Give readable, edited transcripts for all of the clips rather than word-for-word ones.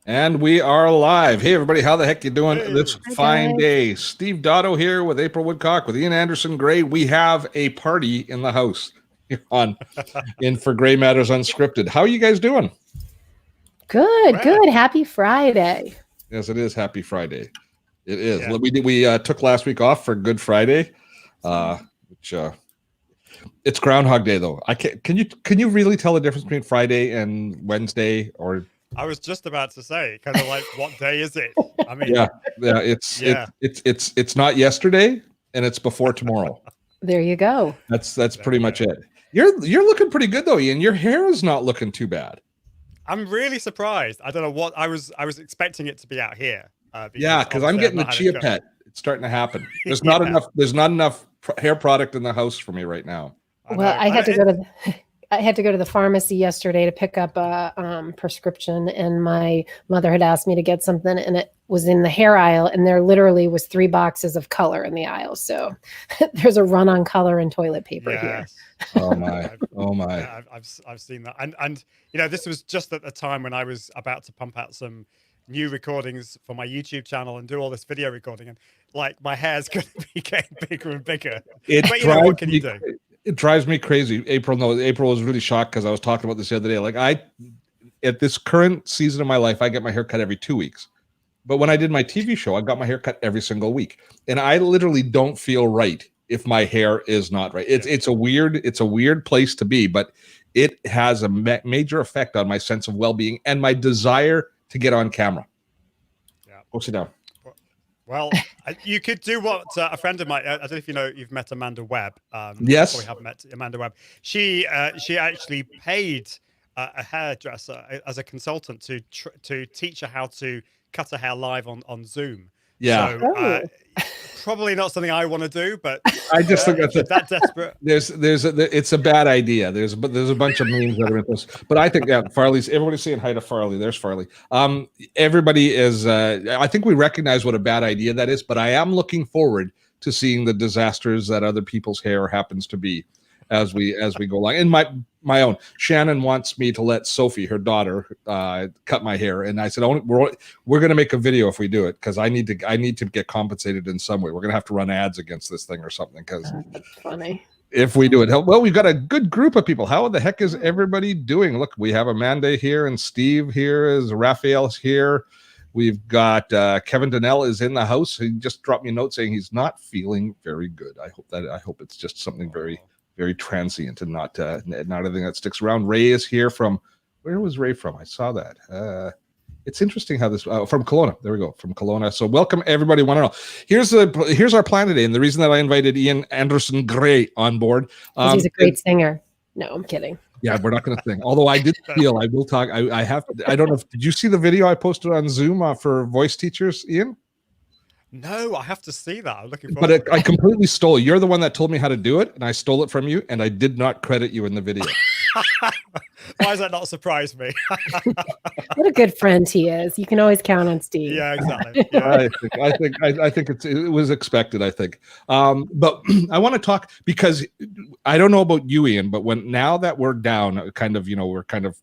And we are live. Hey, everybody, how the heck you doing this Hi, fine guys. day? Steve Dotto here with April Woodcock, with Ian Anderson Gray. We have a party in the house in for Gray Matters Unscripted. How are you guys doing? Good, good. Happy Friday. Yes, it is Happy Friday. It is. Yeah. We took last week off for Good Friday, which it's Groundhog Day though. I can't. Can you really tell the difference between Friday and Wednesday? Or I was just about to say, kind of like, what day is it? I mean, yeah, it's not yesterday, and it's before tomorrow. There you go. That's pretty much it. You're looking pretty good though, Ian. Your hair is not looking too bad. I'm really surprised. I don't know what I was expecting it to be out here. Because I'm getting the chia pet. It's starting to happen. There's not enough. There's not enough hair product in the house for me right now. I had to go to the pharmacy yesterday to pick up a prescription, and my mother had asked me to get something, and it was in the hair aisle, and there literally was 3 boxes of color in the aisle. So there's a run on color and toilet paper here. Oh my! Oh my! Yeah, I've seen that, and you know, this was just at the time when I was about to pump out some new recordings for my YouTube channel and do all this video recording, and like my hair's going to be getting bigger and bigger. But you know, what can you do? It drives me crazy. April was really shocked because I was talking about this the other day. Like at this current season of my life, I get my hair cut every 2 weeks. But when I did my TV show, I got my hair cut every single week, and I literally don't feel right if my hair is not right. It's a weird place to be, but it has a major effect on my sense of well-being and my desire to get on camera. Yeah, go sit down. Well, you could do what a friend of mine. I don't know if you know, you've met Amanda Webb. Yes, we have met Amanda Webb. She actually paid a hairdresser as a consultant to teach her how to cut her hair live on Zoom. Yeah. So, probably not something I want to do, but I just think that's that desperate. It's a bad idea. There's a bunch of memes that are in this, but I think Farley's. Everybody's saying hi to Farley. There's Farley. Everybody is. I think we recognize what a bad idea that is, but I am looking forward to seeing the disasters that other people's hair happens to be as we go along. And my own Shannon wants me to let Sophie, her daughter, cut my hair, and I said, we're going to make a video if we do it, because I need to get compensated in some way. We're going to have to run ads against this thing or something, because that's funny if we do it. Well, we've got a good group of people. How the heck is everybody doing? Look, we have Amanda here, and Steve here, is Raphael's here. We've got Kevin Donnell is in the house. He just dropped me a note saying he's not feeling very good. I hope it's just something very transient and not anything that sticks around. Ray is here from, where was Ray from? I saw that. It's interesting how this from Kelowna. There we go, from Kelowna. So welcome everybody. Want to know? Here's our plan today, and the reason that I invited Ian Anderson Gray on board. He's a great singer. No, I'm kidding. Yeah, we're not going to sing. Although I did feel I will talk. I don't know. Did you see the video I posted on Zoom for voice teachers, Ian? No, I have to see that. I'm looking forward. But I completely stole it. You're the one that told me how to do it, and I stole it from you, and I did not credit you in the video. Why does that not surprise me? What a good friend he is. You can always count on Steve. Yeah, exactly. Yeah. I think it was expected, I think. But I want to talk, because I don't know about you, Ian, but now that we're down, we're kind of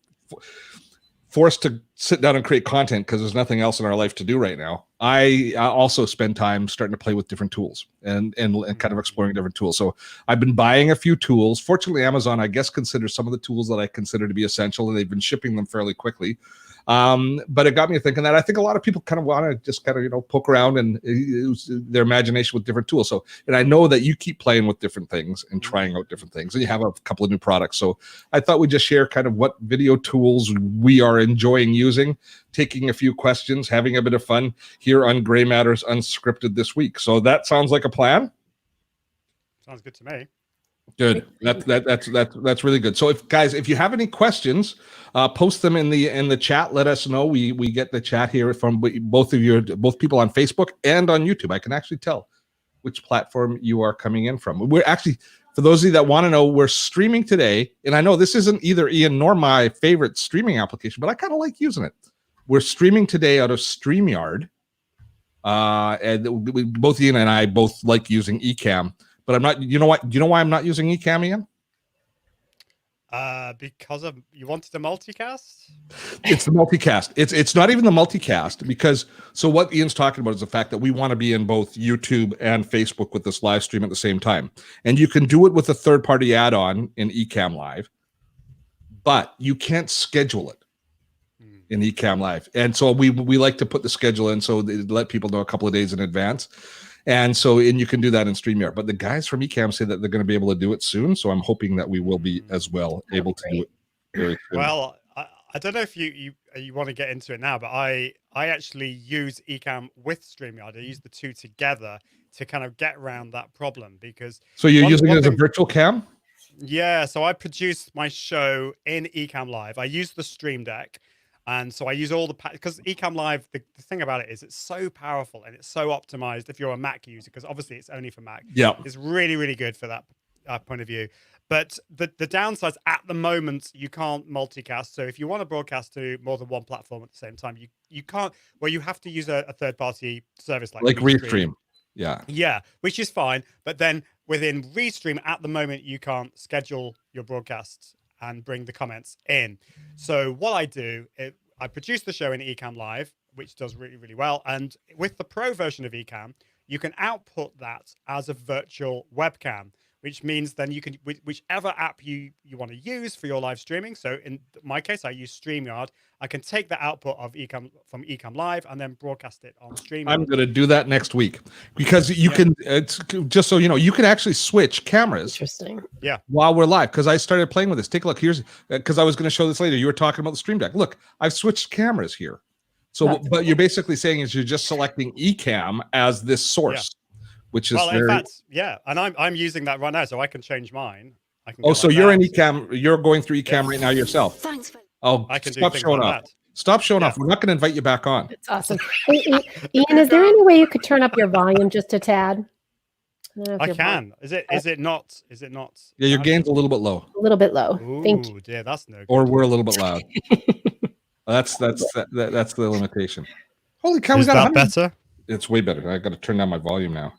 forced to sit down and create content because there's nothing else in our life to do right now. I also spend time starting to play with different tools and kind of exploring different tools. So I've been buying a few tools. Fortunately, Amazon, I guess, considers some of the tools that I consider to be essential, and they've been shipping them fairly quickly. But it got me thinking that I think a lot of people kind of want to just kind of, poke around and use their imagination with different tools. So, and I know that you keep playing with different things and trying out different things, and you have a couple of new products. So I thought we'd just share kind of what video tools we are enjoying using, taking a few questions, having a bit of fun here on Gray Matters Unscripted this week. So that sounds like a plan. Sounds good to me. Good. That's really good. So if you have any questions, post them in the chat. Let us know. We get the chat here from both people on Facebook and on YouTube. I can actually tell which platform you are coming in from. We're actually, for those of you that want to know, we're streaming today, and I know this isn't either Ian nor my favorite streaming application, but I kind of like using it. We're streaming today out of StreamYard, and both Ian and I both like using ECAM. But I'm not. You know what? Do you know why I'm not using ECAM, Ian? Because of you wanted to multicast? It's the multicast. It's not even the multicast because so what Ian's talking about is the fact that we want to be in both YouTube and Facebook with this live stream at the same time. And you can do it with a third-party add-on in ECAM Live, but you can't schedule it in ECAM Live. And so we like to put the schedule in so they let people know a couple of days in advance. And you can do that in StreamYard. But the guys from ECAM say that they're going to be able to do it soon. So I'm hoping that we will be as well able to do it very soon. Well, I don't know if you want to get into it now, but I actually use ECAM with StreamYard. I use the two together to kind of get around that problem because. So you're using it as a virtual cam? Yeah. So I produce my show in ECAM Live. I use the Stream Deck. And so I use all the because ECAM Live, the thing about it is it's so powerful and it's so optimized if you're a Mac user, because obviously it's only for Mac. Yeah, it's really, really good for that point of view. But the downsides at the moment, you can't multicast. So if you want to broadcast to more than one platform at the same time, you can't. Well, you have to use a third-party service like Restream. Yeah, which is fine. But then within Restream, at the moment, you can't schedule your broadcasts and bring the comments in. So what I do, I produce the show in ECAM Live, which does really, really well. And with the pro version of ECAM, you can output that as a virtual webcam, which means then you can, whichever app you want to use for your live streaming. So in my case, I use StreamYard. I can take the output of ECAM from ECAM Live and then broadcast it on StreamYard. I'm going to do that next week because you can, it's just so you know, you can actually switch cameras. Interesting. Yeah. While we're live, because I started playing with this. Take a look. Here's, because I was going to show this later. You were talking about the Stream Deck. Look, I've switched cameras here. So, but you're basically saying is you're just selecting ECAM as this source. Yeah. Which is in fact, yeah, and I'm using that right now, so I can change mine. I can. Oh, so you're in ECAM. You're going through ECAM right now yourself. Thanks. I can stop showing off. Stop showing off. We're not going to invite you back on. It's awesome. Hey, Ian, is there any way you could turn up your volume just a tad? I can. Is it not? Yeah, your gain's a little bit low. A little bit low. Ooh, thank you. Yeah, that's no good. Or we're a little bit loud. That's the limitation. Holy cow! Is that better? It's way better. I got to turn down my volume now.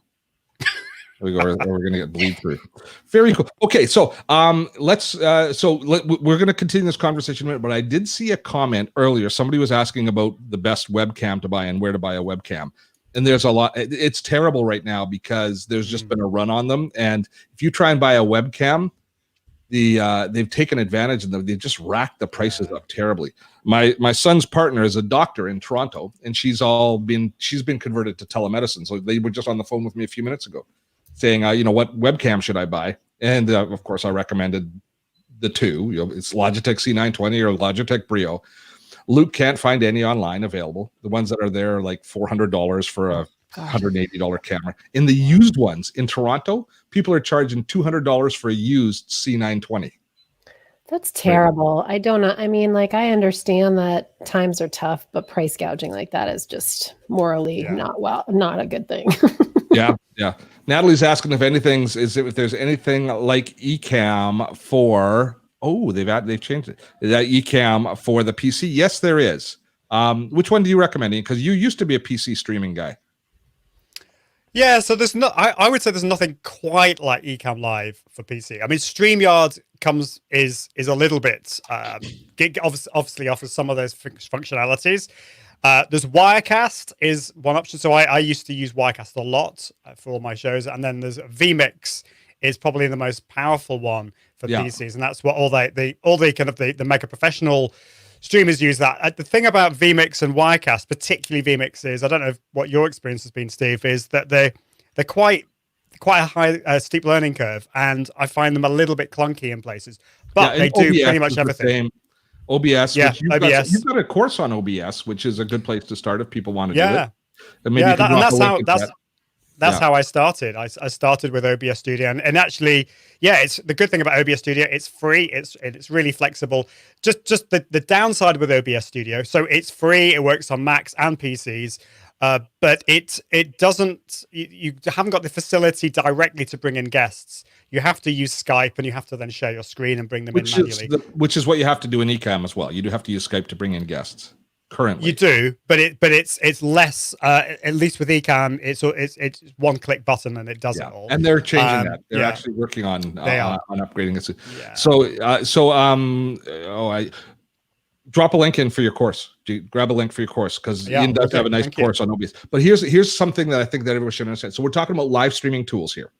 We go, or we're gonna get bleed through. Very cool. Okay, so we're gonna continue this conversation in a minute, but I did see a comment earlier. Somebody was asking about the best webcam to buy and where to buy a webcam. And there's a lot. It's terrible right now because there's just been a run on them. And if you try and buy a webcam, they've taken advantage of them. They've just racked the prices up terribly. My son's partner is a doctor in Toronto, and she's been converted to telemedicine. So they were just on the phone with me a few minutes ago, saying, what webcam should I buy? And of course, I recommended the two. It's Logitech C920 or Logitech Brio. Luke can't find any online available. The ones that are there are like $400 for a $180 camera. In the used ones in Toronto, people are charging $200 for a used C920. That's terrible. I don't know. I mean, like, I understand that times are tough, but price gouging like that is just morally not a good thing. Yeah. Natalie's asking if there's anything like ECAM for. Oh, they've changed it. Is that ECAM for the PC? Yes, there is. Which one do you recommend? Because you used to be a PC streaming guy. Yeah, so there's I would say there's nothing quite like ECAM Live for PC. I mean, StreamYard is a little bit obviously offers some of those functionalities. There's Wirecast is one option. So I used to use Wirecast a lot for all my shows, and then there's vMix is probably the most powerful one for PCs, and that's what all the kind of the mega professional streamers use that. The thing about vMix and Wirecast, particularly vMix, is I don't know what your experience has been, Steve, is that they're quite a high steep learning curve, and I find them a little bit clunky in places, but they do pretty much everything. OBS, yeah, OBS. You've got a course on OBS, which is a good place to start if people want to do it. And maybe that's how I started. I started with OBS Studio, and actually, it's the good thing about OBS Studio. It's free. It's really flexible. Just the downside with OBS Studio. So it's free. It works on Macs and PCs, but it doesn't. You haven't got the facility directly to bring in guests. You have to use Skype, and you have to then share your screen and bring them in manually. Which is what you have to do in ECAM as well. You do have to use Skype to bring in guests. currently. You do, but it's less. At least with ECAM, it's one click button and it does it all. And they're changing that. They're yeah. actually working on upgrading it. Yeah. I drop a link in for your course. Grab a link for your course, because Ian does have a nice course on OBS. But here's something that I think that everyone should understand. So we're talking about live streaming tools here.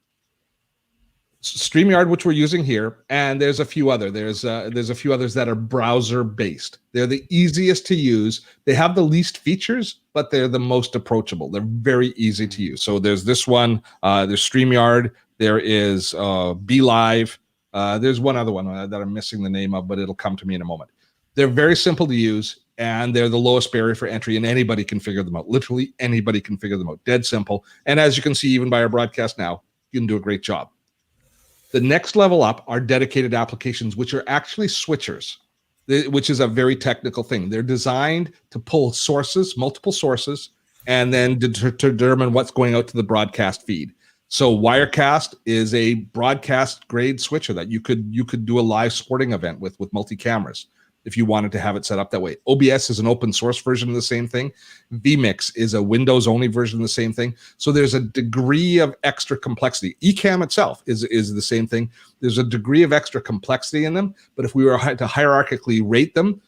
StreamYard, which we're using here, and there's a few other. There's a few others that are browser based. They're the easiest to use. They have the least features, but they're the most approachable. They're very easy to use. So there's this one. There's StreamYard. There is BeLive. There's one other one that I'm missing the name of, but it'll come to me in a moment. They're very simple to use, and they're the lowest barrier for entry, and anybody can figure them out. Literally anybody can figure them out. Dead simple. And as you can see, even by our broadcast now, you can do a great job. The next level up are dedicated applications, which are actually switchers, which is a very technical thing. They're designed to pull sources, multiple sources, and then determine what's going out to the broadcast feed. So Wirecast is a broadcast grade switcher that you could do a live sporting event with multi-cameras if you wanted to have it set up that way. OBS is an open source version of the same thing. vMix is a Windows only version of the same thing. So there's a degree of extra complexity. ECAM itself is the same thing. There's a degree of extra complexity in them, but if we were to hierarchically rate them,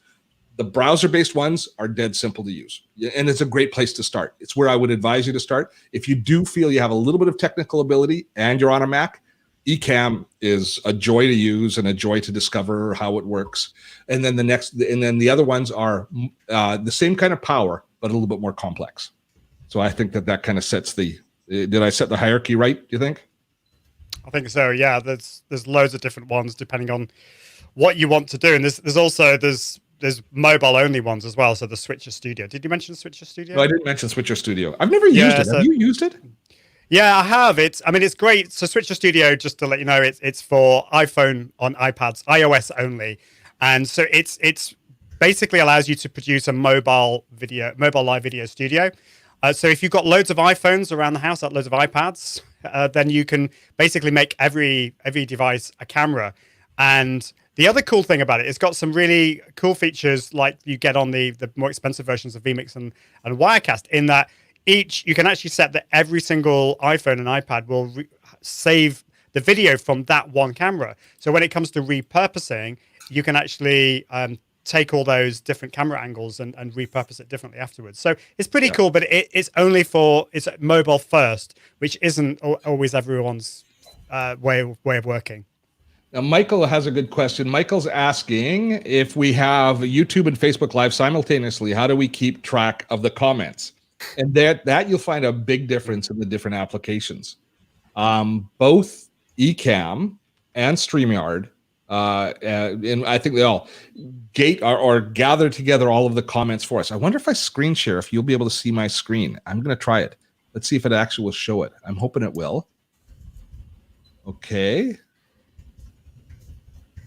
the browser-based ones are dead simple to use. And it's a great place to start. It's where I would advise you to start. If you do feel you have a little bit of technical ability and you're on a Mac, ECAM is a joy to use and a joy to discover how it works. And then the other ones are the same kind of power, but a little bit more complex. So I think that kind of sets did I set the hierarchy right, do you think? I think so, yeah. There's loads of different ones depending on what you want to do. And there's mobile only ones as well. So the Switcher Studio. Did you mention Switcher Studio? No, I didn't mention Switcher Studio. I've never used it. Have you used it? Yeah, I have. It's great. So Switcher Studio, just to let you know, it's for iPhone on iPads, iOS only. And so it's basically allows you to produce a mobile live video studio. So if you've got loads of iPhones around the house, loads of iPads, then you can basically make every device a camera. And the other cool thing about it, it's got some really cool features like you get on the more expensive versions of vMix and Wirecast, in that you can actually set that every single iPhone and iPad will save the video from that one camera. So when it comes to repurposing, you can actually take all those different camera angles and repurpose it differently afterwards. So it's pretty cool, but it's mobile first, which isn't always everyone's way of working. Now, Michael has a good question. Michael's asking, if we have YouTube and Facebook Live simultaneously, how do we keep track of the comments? And that you'll find a big difference in the different applications. Both ECAM and StreamYard, and I think they all gate or gather together all of the comments for us. I wonder if I screen share, if you'll be able to see my screen. I'm going to try it. Let's see if it actually will show it. I'm hoping it will. Okay.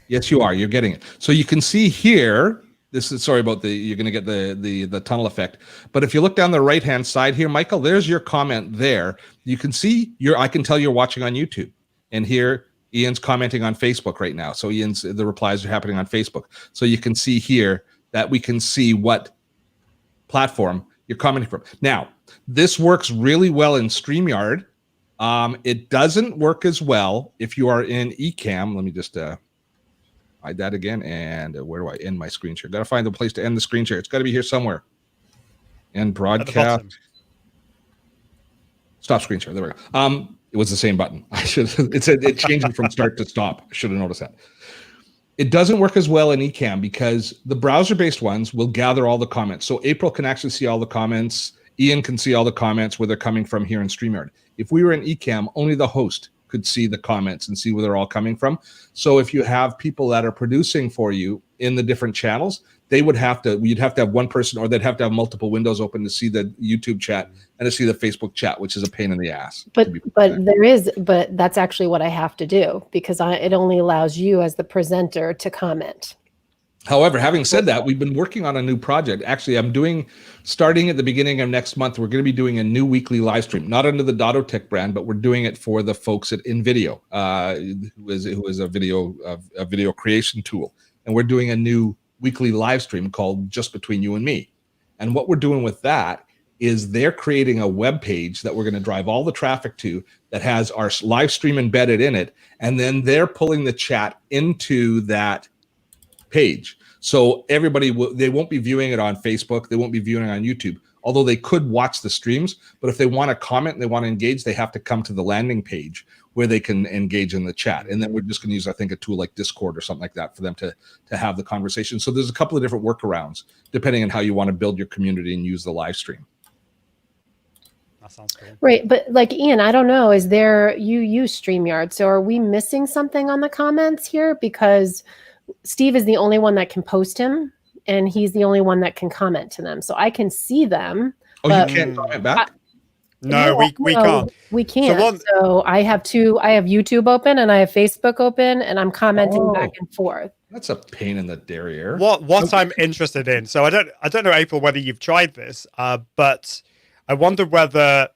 Yes, you are. You're getting it. So you can see here. This is, sorry about you're going to get the tunnel effect. But if you look down the right-hand side here, Michael, there's your comment there. You can see I can tell you're watching on YouTube. And here, Ian's commenting on Facebook right now. So the replies are happening on Facebook. So you can see here that we can see what platform you're commenting from. Now, this works really well in StreamYard. It doesn't work as well if you are in ECAM. Let me just hide that again. And where do I end my screen share? Got to find the place to end the screen share. It's got to be here somewhere. End broadcast. Stop screen share. There we go. It was the same button. It changed from start to stop. I should have noticed that. It doesn't work as well in ECAM because the browser-based ones will gather all the comments. So April can actually see all the comments. Ian can see all the comments where they're coming from here in StreamYard. If we were in ECAM, only the host could see the comments and see where they're all coming from. So if you have people that are producing for you in the different channels, you'd have to have one person, or they'd have to have multiple windows open to see the YouTube chat and to see the Facebook chat, which is a pain in the ass. But that's actually what I have to do, because it only allows you as the presenter to comment. However, having said that, we've been working on a new project. Actually, starting at the beginning of next month, we're going to be doing a new weekly live stream, not under the Dottotech brand, but we're doing it for the folks at InVideo, who is a video creation tool. And we're doing a new weekly live stream called Just Between You and Me. And what we're doing with that is they're creating a web page that we're going to drive all the traffic to that has our live stream embedded in it. And then they're pulling the chat into that page. So everybody they won't be viewing it on Facebook. They won't be viewing it on YouTube, although they could watch the streams. But if they want to comment and they want to engage, they have to come to the landing page where they can engage in the chat. And then we're just going to use, I think, a tool like Discord or something like that for them to have the conversation. So there's a couple of different workarounds depending on how you want to build your community and use the live stream. That sounds cool. Right, but like Ian, I don't know, is there, you use StreamYard, so are we missing something on the comments here? Because Steve is the only one that can post him, and he's the only one that can comment to them. So I can see them. Oh, you can't comment back? No, we can't. We can't. So I have YouTube open and I have Facebook open, and I'm commenting back and forth. That's a pain in the derriere. What I'm interested in. So I don't know, April, whether you've tried this, but I wonder whether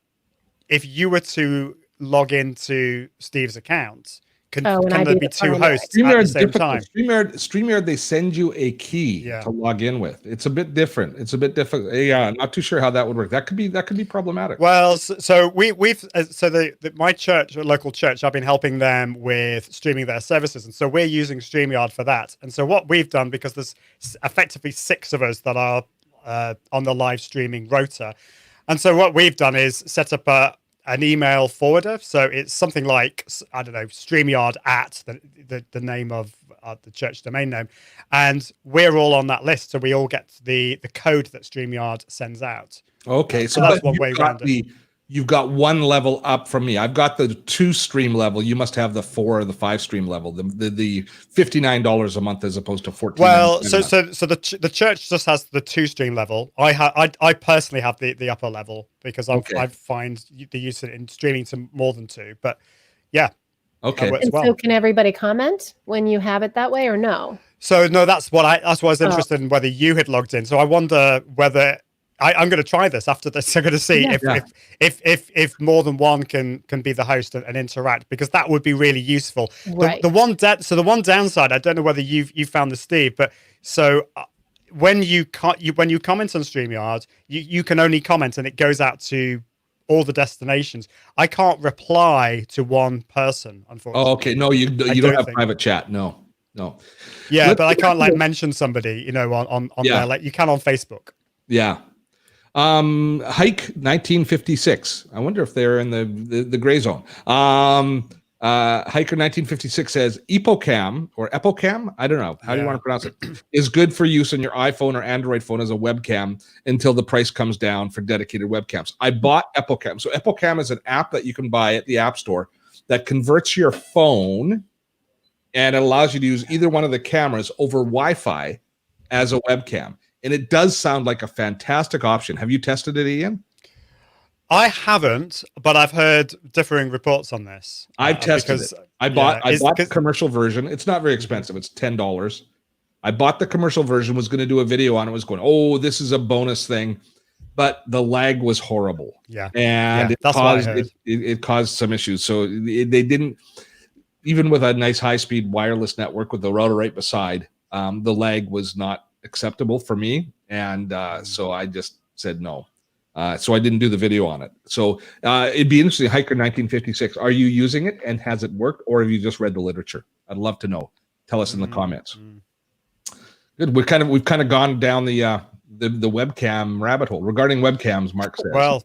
if you were to log into Steve's account, can there be two hosts at the same time? StreamYard, they send you a key to log in with. It's a bit different. It's a bit difficult. Yeah, I'm not too sure how that would work. That could be problematic. Well, so my church, local church, I've been helping them with streaming their services, and so we're using StreamYard for that. And so what we've done, because there's effectively 6 of us that are on the live streaming rota, and so what we've done is set up an email forwarder. So it's something like, I don't know, StreamYard at the name of the church domain name. And we're all on that list. So we all get the code that StreamYard sends out. Okay. So that's one way around it. You've got one level up from me. I've got the 2 stream level. You must have the 4 or the 5 stream level. The $59 a month as opposed to $14. Well, so the church just has the 2 stream level. I personally have the upper level because I find the use in streaming to more than 2. But yeah. Okay. And so can everybody comment when you have it that way, or no? So no, that's what I was interested in, whether you had logged in. So I wonder whether I'm going to try this after this. I'm going to see if more than one can be the host and interact, because that would be really useful. Right. The one downside, I don't know whether you found this, Steve, but so when you comment on StreamYard, you can only comment and it goes out to all the destinations. I can't reply to one person, unfortunately. Oh, okay. No, you don't have private chat. No. Yeah, but I can't mention somebody, on there like you can on Facebook. Yeah. Hike 1956. I wonder if they're in the gray zone. Hiker 1956 says ECAM or ECAM, I don't know how do you want to pronounce it, is good for use on your iPhone or Android phone as a webcam until the price comes down for dedicated webcams. I bought ECAM. So ECAM is an app that you can buy at the App Store that converts your phone and it allows you to use either one of the cameras over Wi-Fi as a webcam. And it does sound like a fantastic option. Have you tested it, Ian? I haven't, but I've heard differing reports on this. I've tested it. I bought the commercial version. It's not very expensive. It's $10. I bought the commercial version, was going to do a video on it, was going, oh, this is a bonus thing. But the lag was horrible. Yeah. And it caused some issues. So they didn't, even with a nice high-speed wireless network with the router right beside, the lag was not acceptable for me, and so I just said no. So I didn't do the video on it. So it'd be interesting. Hiker 1956. Are you using it, and has it worked, or have you just read the literature? I'd love to know. Tell us in the comments. Good. We've kind of gone down the webcam rabbit hole. Regarding webcams, Mark says. Well,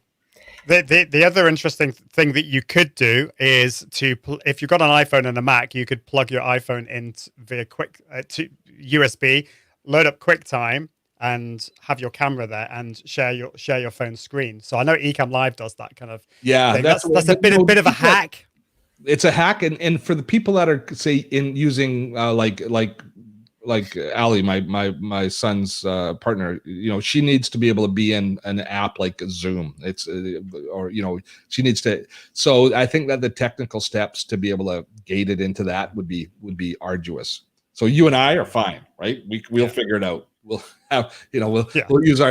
the other interesting thing that you could do is if you've got an iPhone and a Mac, you could plug your iPhone in via to USB. Load up QuickTime and have your camera there and share your phone screen. So I know ECAM Live does that kind of thing. That's a bit of a hack. It's a hack, and for the people that are in using like Ali, my son's partner, she needs to be able to be in an app like Zoom. She needs to. So I think that the technical steps to be able to gate it into that would be arduous. So you and I are fine, right? We'll figure it out. We'll have, we'll use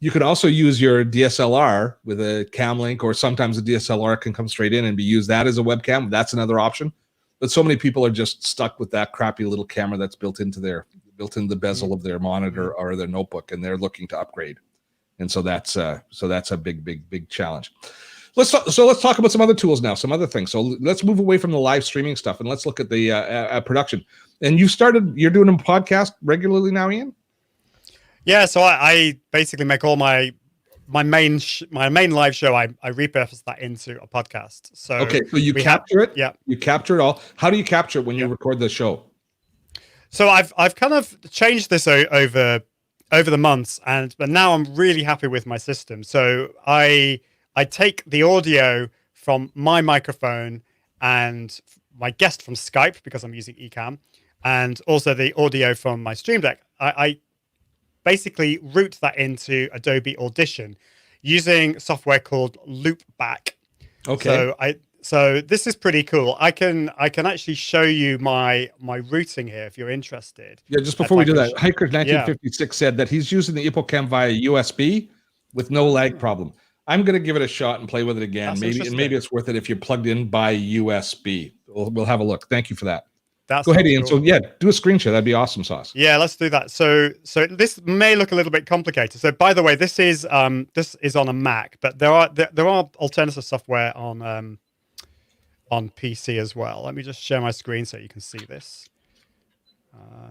you could also use your DSLR with a cam link, or sometimes the DSLR can come straight in and be used that as a webcam. That's another option. But so many people are just stuck with that crappy little camera that's built into the bezel of their monitor or their notebook, and they're looking to upgrade. And so that's a big challenge. Let's talk about some other tools now, some other things. So let's move away from the live streaming stuff and let's look at the production. And you're doing a podcast regularly now, Ian? Yeah, so I basically make all my main live show. I repurpose that into a podcast. So okay, so you capture it. Yeah, you capture it all. How do you capture it when you record the show? So I've kind of changed this over the months, but now I'm really happy with my system. So I take the audio from my microphone and my guest from Skype, because I'm using ECAM, and also the audio from my Stream Deck. I basically route that into Adobe Audition using software called Loopback. Okay. So this is pretty cool. I can actually show you my routing here if you're interested. Yeah, just before we do that, Hiker1956 said that he's using the ECAM via USB with no lag problem. I'm going to give it a shot and play with it again. Maybe it's worth it if you're plugged in by USB. We'll have a look. Thank you for that. Go ahead, Ian. Cool. So yeah, do a screen share. That'd be awesome, Sauce. Yeah, let's do that. So this may look a little bit complicated. So by the way, this is on a Mac, but there are alternative software on PC as well. Let me just share my screen so you can see this.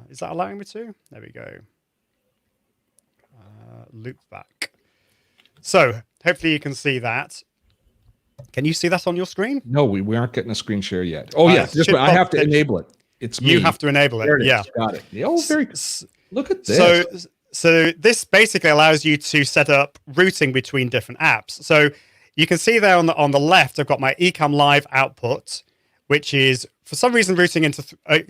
Is that allowing me to? There we go. Loopback. So hopefully you can see that. Can you see that on your screen? No, we aren't getting a screen share yet. Oh yeah, I have to enable it. It's me. You have to enable it. Yeah, got it. Oh, very. Look at this. So this basically allows you to set up routing between different apps. So you can see there on the left, I've got my ECAM Live output, which is for some reason routing into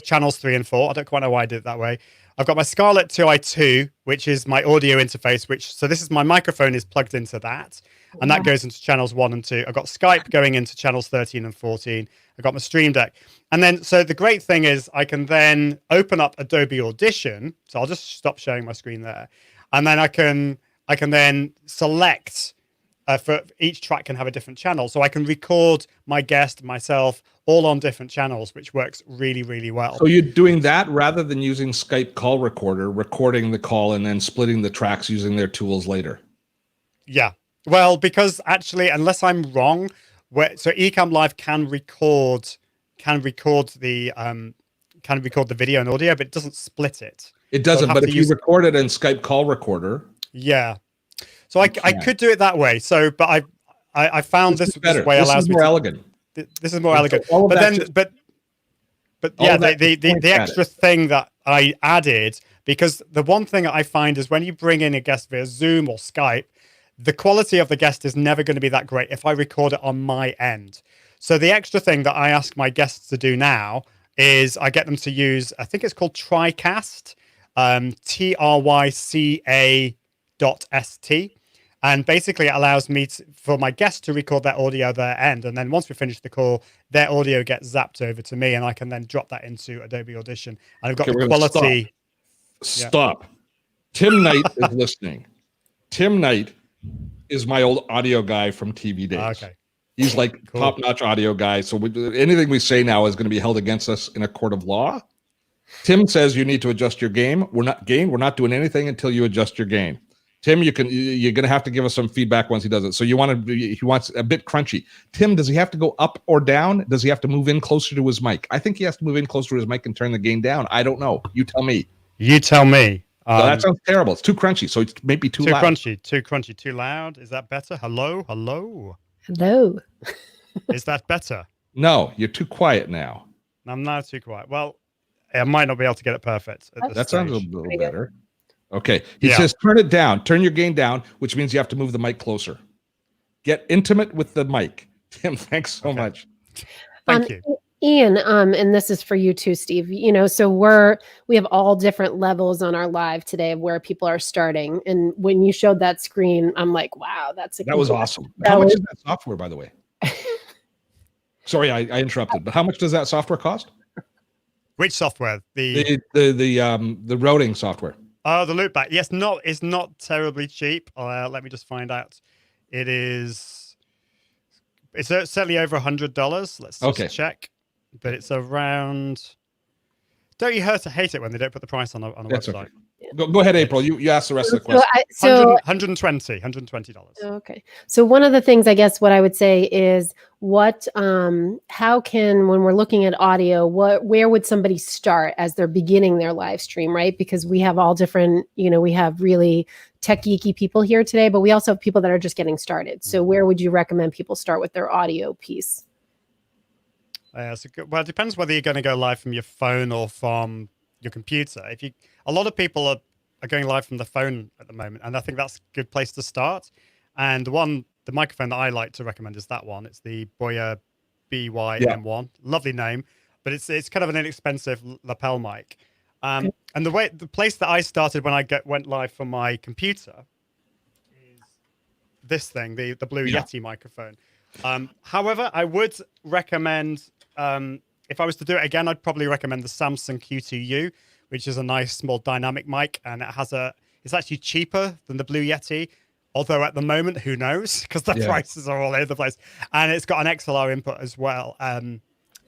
channels 3 and 4. I don't quite know why I did it that way. I've got my Scarlett 2i2, which is my audio interface. So this is my microphone is plugged into that, and that goes into channels 1 and 2. I've got Skype going into channels 13 and 14. I've got my Stream Deck. And then, so the great thing is I can then open up Adobe Audition. So I'll just stop sharing my screen there. And then I can then select for each track can have a different channel. So I can record my guest, myself, all on different channels, which works really, really well. So you're doing that rather than using Skype call recorder, recording the call and then splitting the tracks using their tools later. Yeah. Well, because actually, unless I'm wrong, so ECAM Live can record the video and audio, but it doesn't split it. It doesn't, but if you record it in Skype call recorder. Yeah. So I could do it that way. So, but I found this way allows me. This is more elegant. This is more elegant. But yeah, the extra thing that I added, because the one thing that I find is when you bring in a guest via Zoom or Skype, the quality of the guest is never going to be that great if I record it on my end. So the extra thing that I ask my guests to do now is I get them to use, I think it's called TriCast, TRYCA.ST. And basically it allows me for my guests to record their audio their end. And then once we finish the call, their audio gets zapped over to me and I can then drop that into Adobe Audition. And I've got the quality. Stop. Yeah. Tim Knight is listening. Tim Knight is my old audio guy from TV days. Okay. He's like cool. Top-notch audio guy. So anything we say now is going to be held against us in a court of law. Tim says you need to adjust your game. We're not doing anything until you adjust your game. Tim, you're going to have to give us some feedback once he does it. So he wants a bit crunchy. Tim, does he have to go up or down? Does he have to move in closer to his mic? I think he has to move in closer to his mic and turn the gain down. I don't know. You tell me. You tell me. That sounds terrible. It's too crunchy. So it's maybe too loud. Too crunchy, too loud. Is that better? Hello? Is that better? No, you're too quiet now. I'm now too quiet. Well, I might not be able to get it perfect. That sounds a little better. Okay. He says, turn it down. Turn your gain down, which means you have to move the mic closer. Get intimate with the mic. Tim, thanks so much. Thank you. Ian, and this is for you too, Steve. So we have all different levels on our live today of where people are starting. And when you showed that screen, I'm like, wow, that was awesome. How much is that software, by the way? Sorry, I interrupted, but how much does that software cost? Which software? The routing software. Oh, the Loopback. Yes, it's not terribly cheap. Let me just find out. It's certainly over $100. Let's just check. But it's around. Don't you hate it when they don't put the price on a website? Okay. Go ahead, April. You asked the rest of the So, question. $120. Okay. So one of the things, I guess, what I would say is how can, when we're looking at audio, where would somebody start as they're beginning their live stream, right? Because we have all different, we have really tech geeky people here today, but we also have people that are just getting started. So where would you recommend people start with their audio piece? Well, it depends whether you're going to go live from your phone or from your computer. A lot of people are going live from the phone at the moment, and I think that's a good place to start. And the microphone that I like to recommend is that one. It's the Boya BY-M1. Lovely name, but it's kind of an inexpensive lapel mic. And the place that I started when I went live from my computer is this thing, the Blue Yeti microphone. However, I would recommend, if I was to do it again, I'd probably recommend the Samsung Q2U, which is a nice small dynamic mic, and it's actually cheaper than the Blue Yeti. Although at the moment, who knows? Because the prices are all over the place, and it's got an XLR input as well.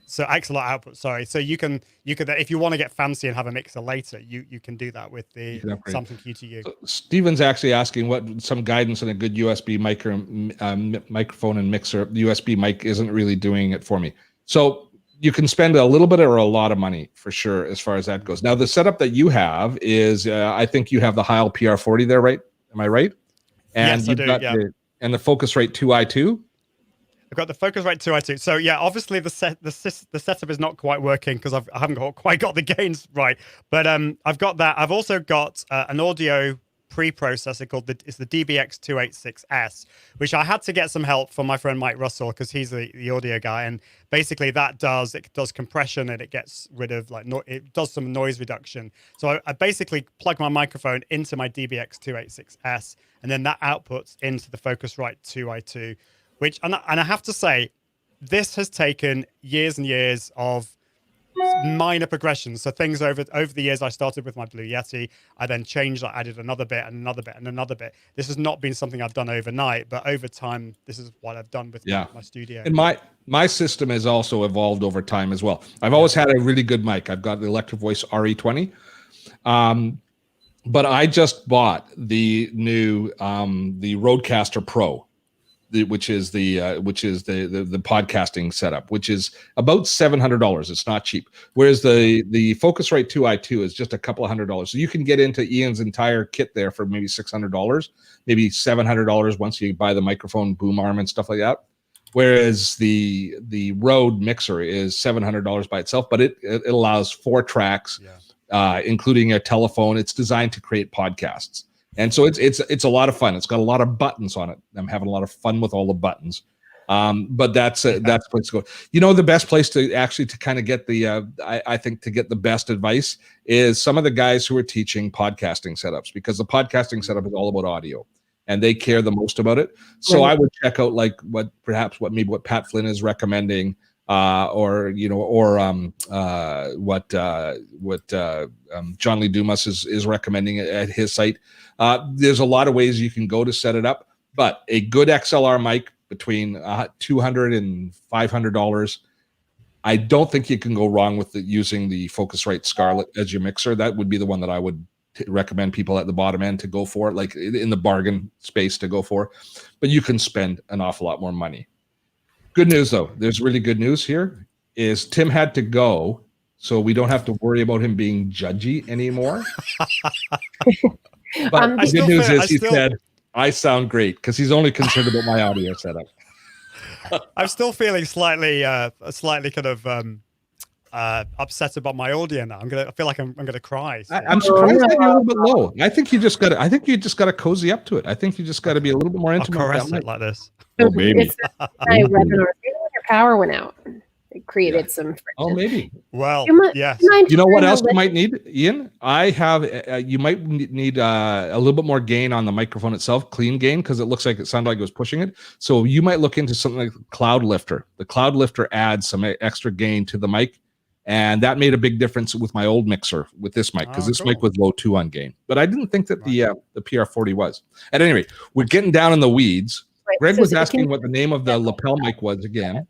So XLR output, sorry. So you could, if you want to get fancy and have a mixer later, you can do that with the Samsung Q2U. So Steven's actually asking what some guidance on a good USB microphone and mixer. The USB mic isn't really doing it for me. So you can spend a little bit or a lot of money for sure as far as that goes. Now the setup that you have is, I think you have the Heil PR40 there, right? Am I right? And yes, I do. And the Focusrite 2i2. I've got the Focusrite 2i2. So yeah, obviously the setup is not quite working because I haven't quite got the gains right. But I've got that. I've also got an audio pre-processor called the DBX286S, which I had to get some help from my friend Mike Russell because he's the audio guy, and basically it does compression and it gets rid of it does some noise reduction. So I basically plug my microphone into my DBX286S, and then that outputs into the Focusrite 2i2, which and I have to say, this has taken years and years of minor progressions. So things over the years, I started with my Blue Yeti. I then changed. I added another bit and another bit and another bit. This has not been something I've done overnight, but over time, this is what I've done with my studio. And my system has also evolved over time as well. I've always had a really good mic. I've got the Electro Voice RE20. But I just bought the new the Rodecaster Pro, which is the podcasting setup, which is about $700. It's not cheap. Whereas the Focusrite 2i2 is just a couple of $100. So you can get into Ian's entire kit there for maybe $600, maybe $700 once you buy the microphone, boom arm, and stuff like that. Whereas the Rode mixer is $700 by itself, but it allows 4 tracks, including a telephone. It's designed to create podcasts. And so it's a lot of fun. It's got a lot of buttons on it. I'm having a lot of fun with all the buttons. But that's the place to go. The best place to actually to kind of get I think to get the best advice is some of the guys who are teaching podcasting setups, because the podcasting setup is all about audio and they care the most about it. So I would check out what Pat Flynn is recommending, what John Lee Dumas is recommending at his site. There's a lot of ways you can go to set it up, but a good XLR mic between $200 and $500. I don't think you can go wrong with using the Focusrite Scarlett as your mixer. That would be the one that I would recommend people at the bottom end to go for, like in the bargain space to go for. But you can spend an awful lot more money. Good news, though. There's really good news here. Is Tim had to go, so we don't have to worry about him being judgy anymore. But the good news is he said, I sound great, because he's only concerned about my audio setup. I'm still feeling slightly kind of upset about my audio now. I feel like I'm gonna cry. So. I'm surprised that you're a little bit low. I think you just got to cozy up to it. I think you just got to be a little bit more intimate. I'll caress it like this. Oh, baby. Your power went out. It created some friction. Oh, maybe. Well, yes. You know what else you might need, Ian? I have. You might need a little bit more gain on the microphone itself, clean gain, because it looks like it sounded like it was pushing it. So you might look into something like Cloud Lifter. The Cloud Lifter adds some extra gain to the mic, and that made a big difference with my old mixer with this mic, because this mic was low 2 on gain. But I didn't think that the PR40 was. At any rate, we're getting down in the weeds. Greg was asking what the name of the lapel mic was again.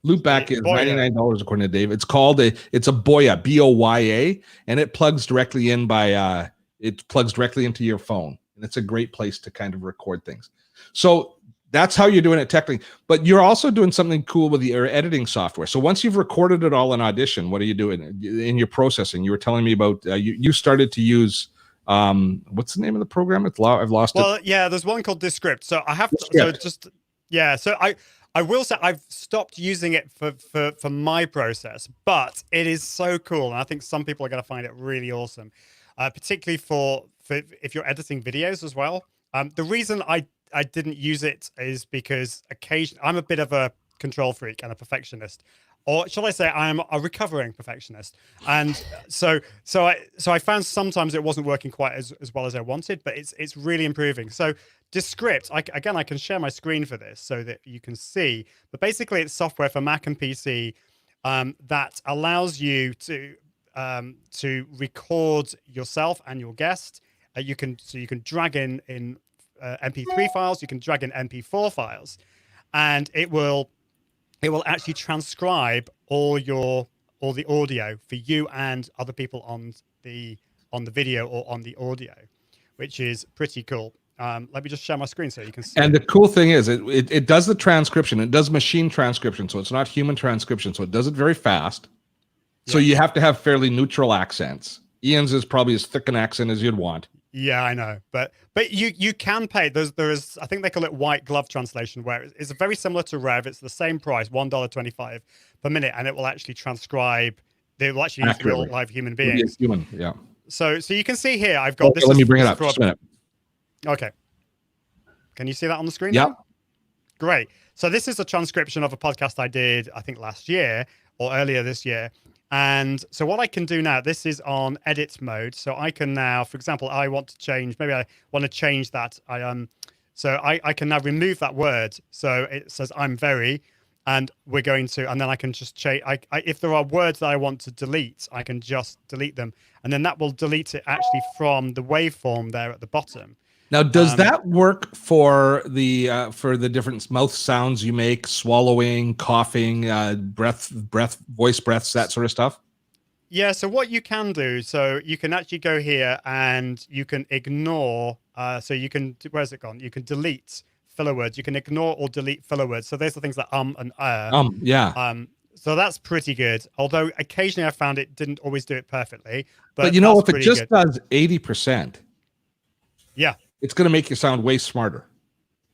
Loopback is Boya. $99 according to Dave. It's called it's a Boya, Boya, and it plugs directly in into your phone, and it's a great place to kind of record things. So that's how you're doing it technically, but you're also doing something cool with your editing software. So once you've recorded it all in Audition, what are you doing in your processing? You were telling me about you started to use what's the name of the program? I've lost it. Well, yeah, there's one called Descript. So I have I will say I've stopped using it for my process, but it is so cool, and I think some people are going to find it really awesome, particularly for if you're editing videos as well. The reason I didn't use it is because occasionally I'm a bit of a control freak and a perfectionist, or shall I say I'm a recovering perfectionist. And so I found sometimes it wasn't working quite as well as I wanted, but it's really improving. So Descript, I can share my screen for this so that you can see, but basically it's software for Mac and PC that allows you to record yourself and your guest. You can drag in MP3 files, you can drag in MP4 files, and it will actually transcribe all the audio for you and other people on the video or on the audio, which is pretty cool. Let me just share my screen so you can see. And the cool thing is it does the transcription. It does machine transcription, so it's not human transcription. So it does it very fast. So you have to have fairly neutral accents. Ian's is probably as thick an accent as you'd want. Yeah, I know, but you can pay. There is I think they call it white glove translation, where it's very similar to Rev. It's the same price, $1.25 per minute, and it will actually transcribe. They will actually use real live human beings. Human, yeah. So you can see here, I've got this. Let me bring it up. Just a minute. Okay. Can you see that on the screen? Yeah. Great. So this is a transcription of a podcast I did, I think last year or earlier this year. And so what I can do now, this is on edit mode. So I can now, for example, I want to change, maybe I want to change that. So I can now remove that word. So it says I'm very, and we're going to, and then I can just change. If there are words that I want to delete, I can just delete them. And then that will delete it actually from the waveform there at the bottom. Now, does that work for the different mouth sounds you make, swallowing, coughing, voice breaths, that sort of stuff? Yeah. So what you can do, so you can actually go here and you can ignore. So you can, where's it gone? You can delete filler words. You can ignore or delete filler words. So there's the things like and yeah. So that's pretty good. Although occasionally I found it didn't always do it perfectly. But you know, if it just does 80%, yeah, it's going to make you sound way smarter.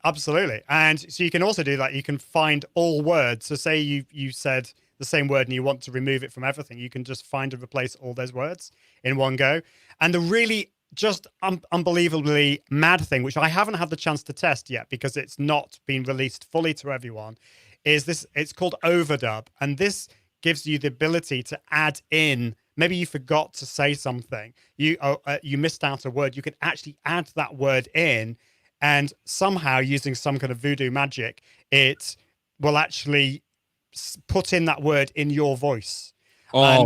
Absolutely. And so you can also do that. You can find all words. So say you said the same word and you want to remove it from everything. You can just find and replace all those words in one go. And the really just unbelievably mad thing, which I haven't had the chance to test yet because it's not been released fully to everyone, is this. It's called Overdub. And this gives you the ability to add in, maybe you forgot to say something, you missed out a word, you can actually add that word in, and somehow using some kind of voodoo magic, it will actually put in that word in your voice. Oh,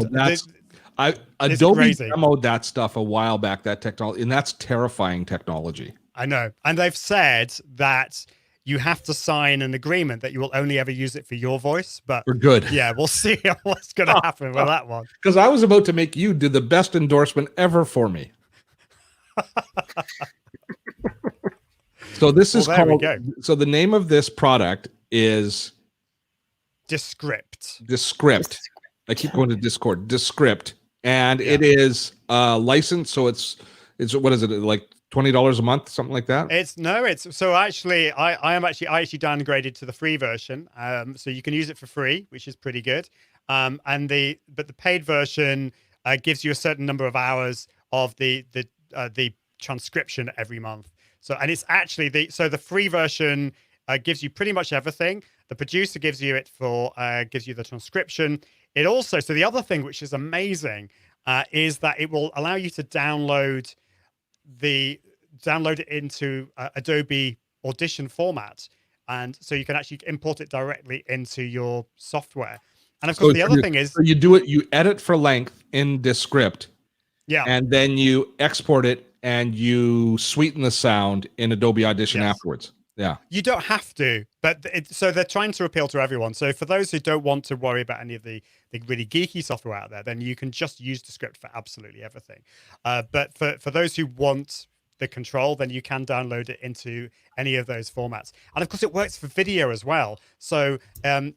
Adobe demoed that stuff a while back, that technology, and that's terrifying technology. I know. And they've said that you have to sign an agreement that you will only ever use it for your voice, but we're good. Yeah, we'll see what's going to happen with that one. Because I was about to make you do the best endorsement ever for me. So this is called. So the name of this product is Descript. Descript. I keep going to Discord. Descript, and it is licensed. So it's what is it, like $20 a month, something like that? So actually I actually downgraded to the free version. So you can use it for free, which is pretty good. But the paid version gives you a certain number of hours of the transcription every month. So, and it's actually the free version gives you pretty much everything. The producer gives you gives you the transcription. It also, so the other thing which is amazing is that it will allow you to download it into Adobe Audition format, and so you can actually import it directly into your software. And of course, the other thing is, so you edit for length in Descript, and then you export it and you sweeten the sound in Adobe Audition afterwards. Yeah. You don't have to, but so they're trying to appeal to everyone. So for those who don't want to worry about any of the really geeky software out there, then you can just use Descript for absolutely everything. But for those who want the control, then you can download it into any of those formats. And of course, it works for video as well. So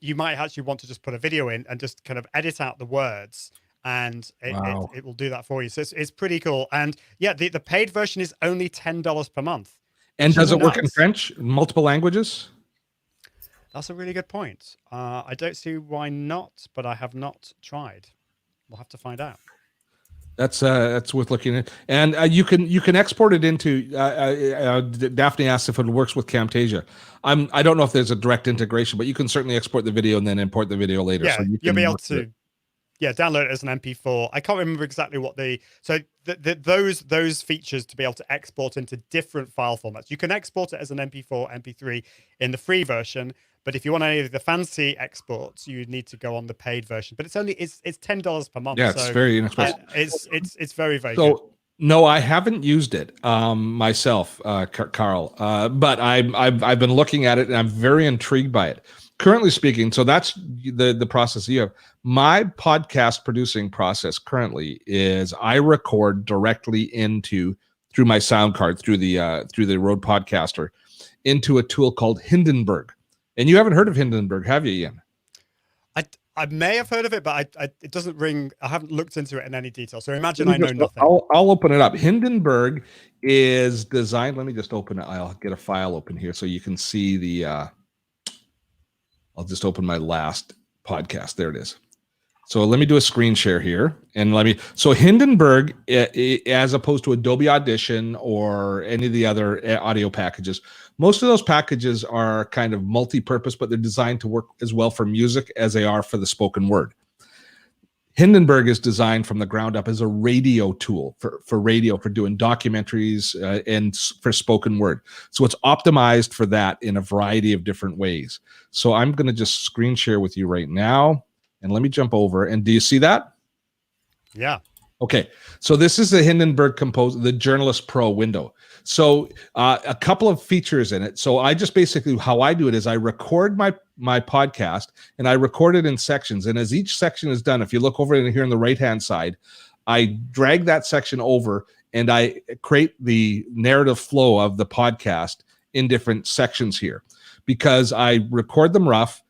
you might actually want to just put a video in and just kind of edit out the words, and it will do that for you. So it's pretty cool. And yeah, the paid version is only $10 per month. And does it work in French, multiple languages? That's a really good point. I don't see why not, but I have not tried. We'll have to find out. That's worth looking at. And you can export it into. Daphne asked if it works with Camtasia. I don't know if there's a direct integration, but you can certainly export the video and then import the video later. Yeah, so you'll be able to. Yeah, download it as an MP4. I can't remember exactly what those features to be able to export into different file formats. You can export it as an MP4, MP3 in the free version, but if you want any of the fancy exports, you need to go on the paid version. But it's $10 per month. Yeah, it's very inexpensive. It's very good. No, I haven't used it myself, Carl. But I've been looking at it and I'm very intrigued by it. Currently speaking, so that's the process you have. My podcast producing process currently is I record directly through my sound card through the Rode Podcaster into a tool called Hindenburg. And you haven't heard of Hindenburg, have you, Ian? I may have heard of it, but it doesn't ring. I haven't looked into it in any detail. So imagine I know nothing. I'll open it up. Hindenburg is designed. Let me just open it. I'll get a file open here so you can see the. I'll just open my last podcast. There it is. So let me do a screen share here, and so Hindenburg, as opposed to Adobe Audition or any of the other audio packages, most of those packages are kind of multi-purpose, but they're designed to work as well for music as they are for the spoken word. Hindenburg is designed from the ground up as a radio tool for radio, for doing documentaries and for spoken word. So it's optimized for that in a variety of different ways. So I'm going to just screen share with you right now. And let me jump over. And do you see that? Yeah. Okay. So this is the Hindenburg the Journalist Pro window. So a couple of features in it. So I just basically, how I do it is I record my podcast and I record it in sections. And as each section is done, if you look over here on the right-hand side, I drag that section over and I create the narrative flow of the podcast in different sections here, because I record them rough,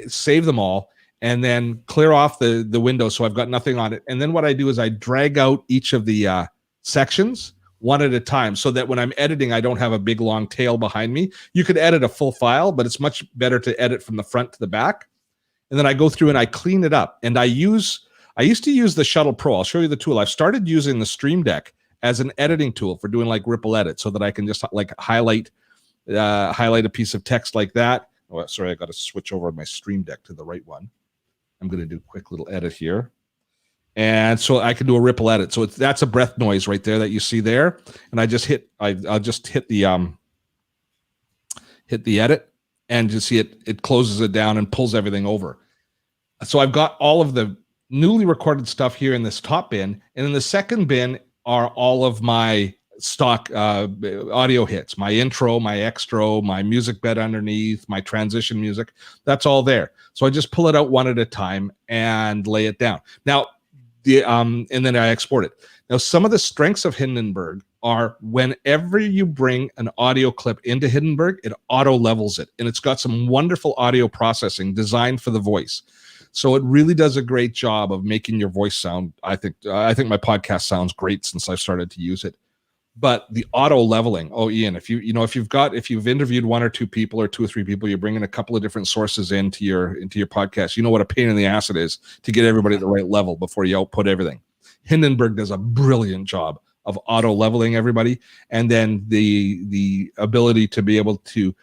save them all, and then clear off the window so I've got nothing on it. And then what I do is I drag out each of the sections one at a time so that when I'm editing, I don't have a big long tail behind me. You could edit a full file, but it's much better to edit from the front to the back. And then I go through and I clean it up. And I used to use the Shuttle Pro. I'll show you the tool. I've started using the Stream Deck as an editing tool for doing like ripple edit so that I can just like highlight a piece of text like that. Oh, sorry, I got to switch over my Stream Deck to the right one. I'm going to do a quick little edit here. And so I can do a ripple edit. So that's a breath noise right there that you see there. And I just I'll just hit the edit, and you see it closes it down and pulls everything over. So I've got all of the newly recorded stuff here in this top bin. And in the second bin are all of my stock audio hits, my intro, my extro, my music bed underneath, my transition music. That's all there. So I just pull it out one at a time and lay it down. Now, and then I export it. Now, some of the strengths of Hindenburg are whenever you bring an audio clip into Hindenburg, it auto levels it, and it's got some wonderful audio processing designed for the voice. So it really does a great job of making your voice sound. I think my podcast sounds great since I've started to use it. But the auto leveling, Ian, if you've interviewed one or two people or two or three people, you bring in a couple of different sources into your podcast, you know what a pain in the ass it is to get everybody at the right level before you output everything. Hindenburg does a brilliant job of auto leveling everybody, and then the ability to be able to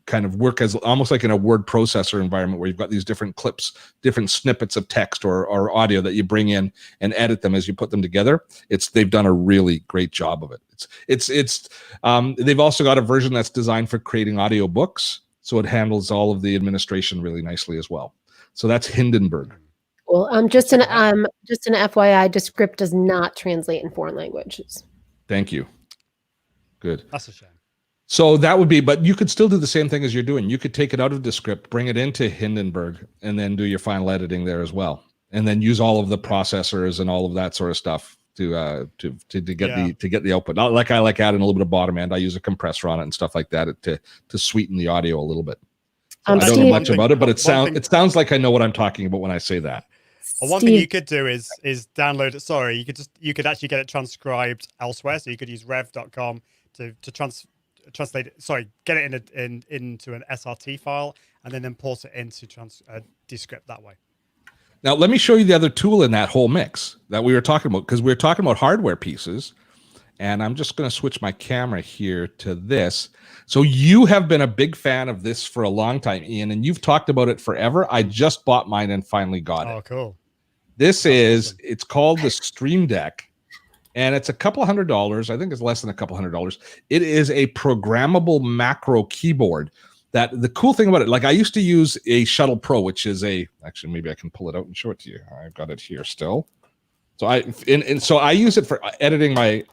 kind of work as almost like in a word processor environment where you've got these different clips, different snippets of text or audio that you bring in and edit them as you put them together. They've done a really great job of it. They've also got a version that's designed for creating audio books, so it handles all of the administration really nicely as well. So that's Hindenburg. Well, just an FYI, Descript does not translate in foreign languages. Thank you. Good. That's a shame. So that would be, but you could still do the same thing as you're doing. You could take it out of Descript, bring it into Hindenburg, and then do your final editing there as well, and then use all of the processors and all of that sort of stuff to get the output. Not like I like adding a little bit of bottom end. I use a compressor on it and stuff like that to sweeten the audio a little bit. So I don't know much about it, but it sounds like I know what I'm talking about when I say that. Well, one thing you could do is download it. Sorry, you could actually get it transcribed elsewhere. So you could use rev.com to translate it. Sorry, get it into an SRT file and then import it into Descript that way. Now, let me show you the other tool in that whole mix that we were talking about, because we were talking about hardware pieces. And I'm just going to switch my camera here to this. So you have been a big fan of this for a long time, Ian, and you've talked about it forever. I just bought mine and finally got it. Oh, cool. This is, it's called the Stream Deck, and it's a couple $100. I think it's less than a couple $100. It is a programmable macro keyboard. That the cool thing about it, like I used to use a Shuttle Pro, which is actually maybe I can pull it out and show it to you. I've got it here still. So I use it for editing my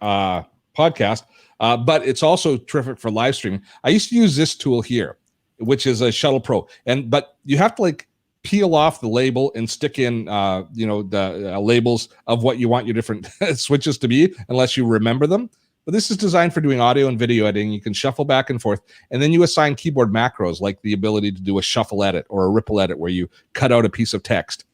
podcast, but it's also terrific for live streaming. I used to use this tool here, which is a Shuttle Pro, but you have to like peel off the label and stick in the labels of what you want your different switches to be, unless you remember them. But this is designed for doing audio and video editing. You can shuffle back and forth, and then you assign keyboard macros like the ability to do a shuffle edit or a ripple edit where you cut out a piece of text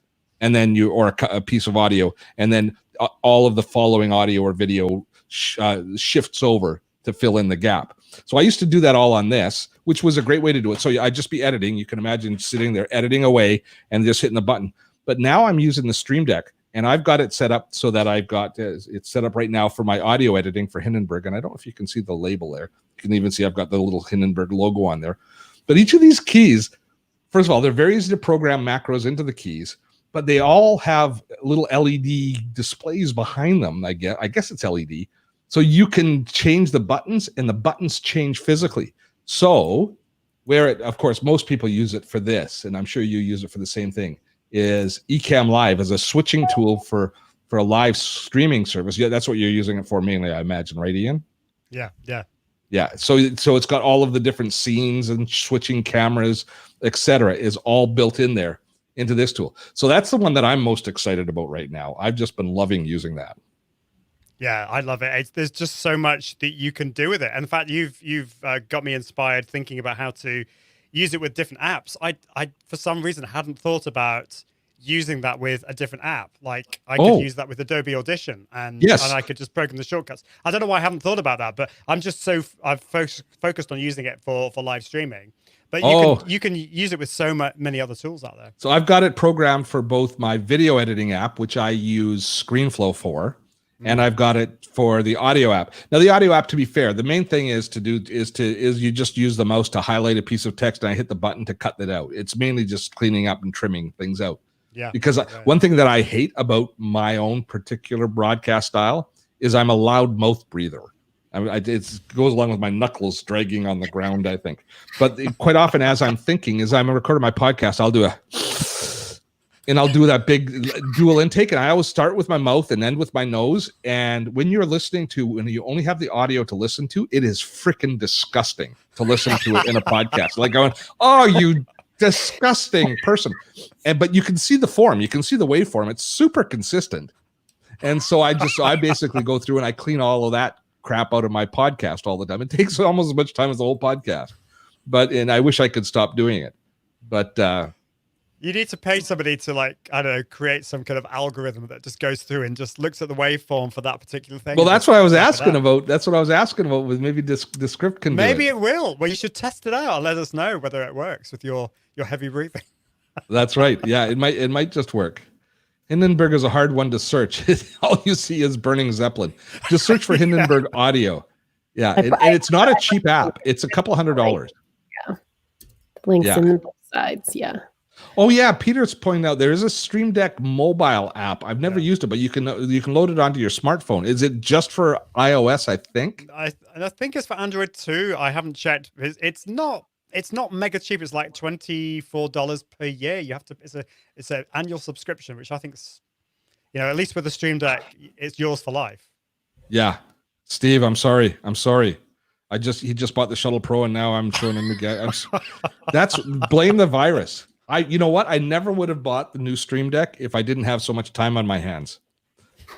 and then or a piece of audio, and then all of the following audio or video shifts over to fill in the gap. So I used to do that all on this, which was a great way to do it. So I'd just be editing. You can imagine sitting there editing away and just hitting the button. But now I'm using the Stream Deck, and I've got it set up so that I've got it's set up right now for my audio editing for Hindenburg. And I don't know if you can see the label there. You can even see I've got the little Hindenburg logo on there. But each of these keys, first of all, they're very easy to program macros into the keys, but they all have little LED displays behind them. I guess it's LED. So you can change the buttons, and the buttons change physically. So of course, most people use it for this, and I'm sure you use it for the same thing, is ECAM Live as a switching tool for a live streaming service. Yeah, that's what you're using it for mainly, I imagine, right, Ian? Yeah. So it's got all of the different scenes and switching cameras, etc. is all built in there into this tool. So that's the one that I'm most excited about right now. I've just been loving using that. Yeah, I love it. There's just so much that you can do with it. And in fact, you've got me inspired thinking about how to use it with different apps. I for some reason hadn't thought about using that with a different app. Like I could use that with Adobe Audition, and I could just program the shortcuts. I don't know why I haven't thought about that, but I'm just I've focused on using it for live streaming. But you can use it with so many other tools out there. So I've got it programmed for both my video editing app, which I use ScreenFlow for, and I've got it for the audio app. Now, the audio app, to be fair, the main thing is you just use the mouse to highlight a piece of text and I hit the button to cut that out. It's mainly just cleaning up and trimming things out. Yeah. Because one thing that I hate about my own particular broadcast style is I'm a loud mouth breather. It goes along with my knuckles dragging on the ground, I think. But quite often, as I'm thinking, as I'm recording my podcast, I'll do I'll do that big dual intake, and I always start with my mouth and end with my nose. And when you're listening to, when you only have the audio to listen to, it is freaking disgusting to listen to it in a podcast. Like going, oh, you disgusting person. But you can see the form, you can see the waveform. It's super consistent. And so I basically go through and I clean all of that crap out of my podcast all the time. It takes almost as much time as the whole podcast. And I wish I could stop doing it. But you need to pay somebody to, like, I don't know, create some kind of algorithm that just goes through and just looks at the waveform for that particular thing. Well, that's what I was asking about. That's what I was asking about with maybe Descript can do it. Maybe it will. Well, you should test it out and let us know whether it works with your heavy breathing. That's right. Yeah, it might just work. Hindenburg is a hard one to search. All you see is burning Zeppelin. Just search for Hindenburg audio. Yeah, and it's not a cheap app. It's a couple $100. Yeah. Links in both sides. Yeah. Oh yeah, Peter's pointing out there is a Stream Deck mobile app. I've never used it, but you can load it onto your smartphone. Is it just for iOS? I think. I think it's for Android too. I haven't checked. It's not mega cheap. It's like $24 per year. You have to. It's an annual subscription, which I think is, at least with the Stream Deck, it's yours for life. Yeah, Steve, I'm sorry. He just bought the Shuttle Pro, and now I'm showing him again. That's blame the virus. You know what? I never would have bought the new Stream Deck if I didn't have so much time on my hands.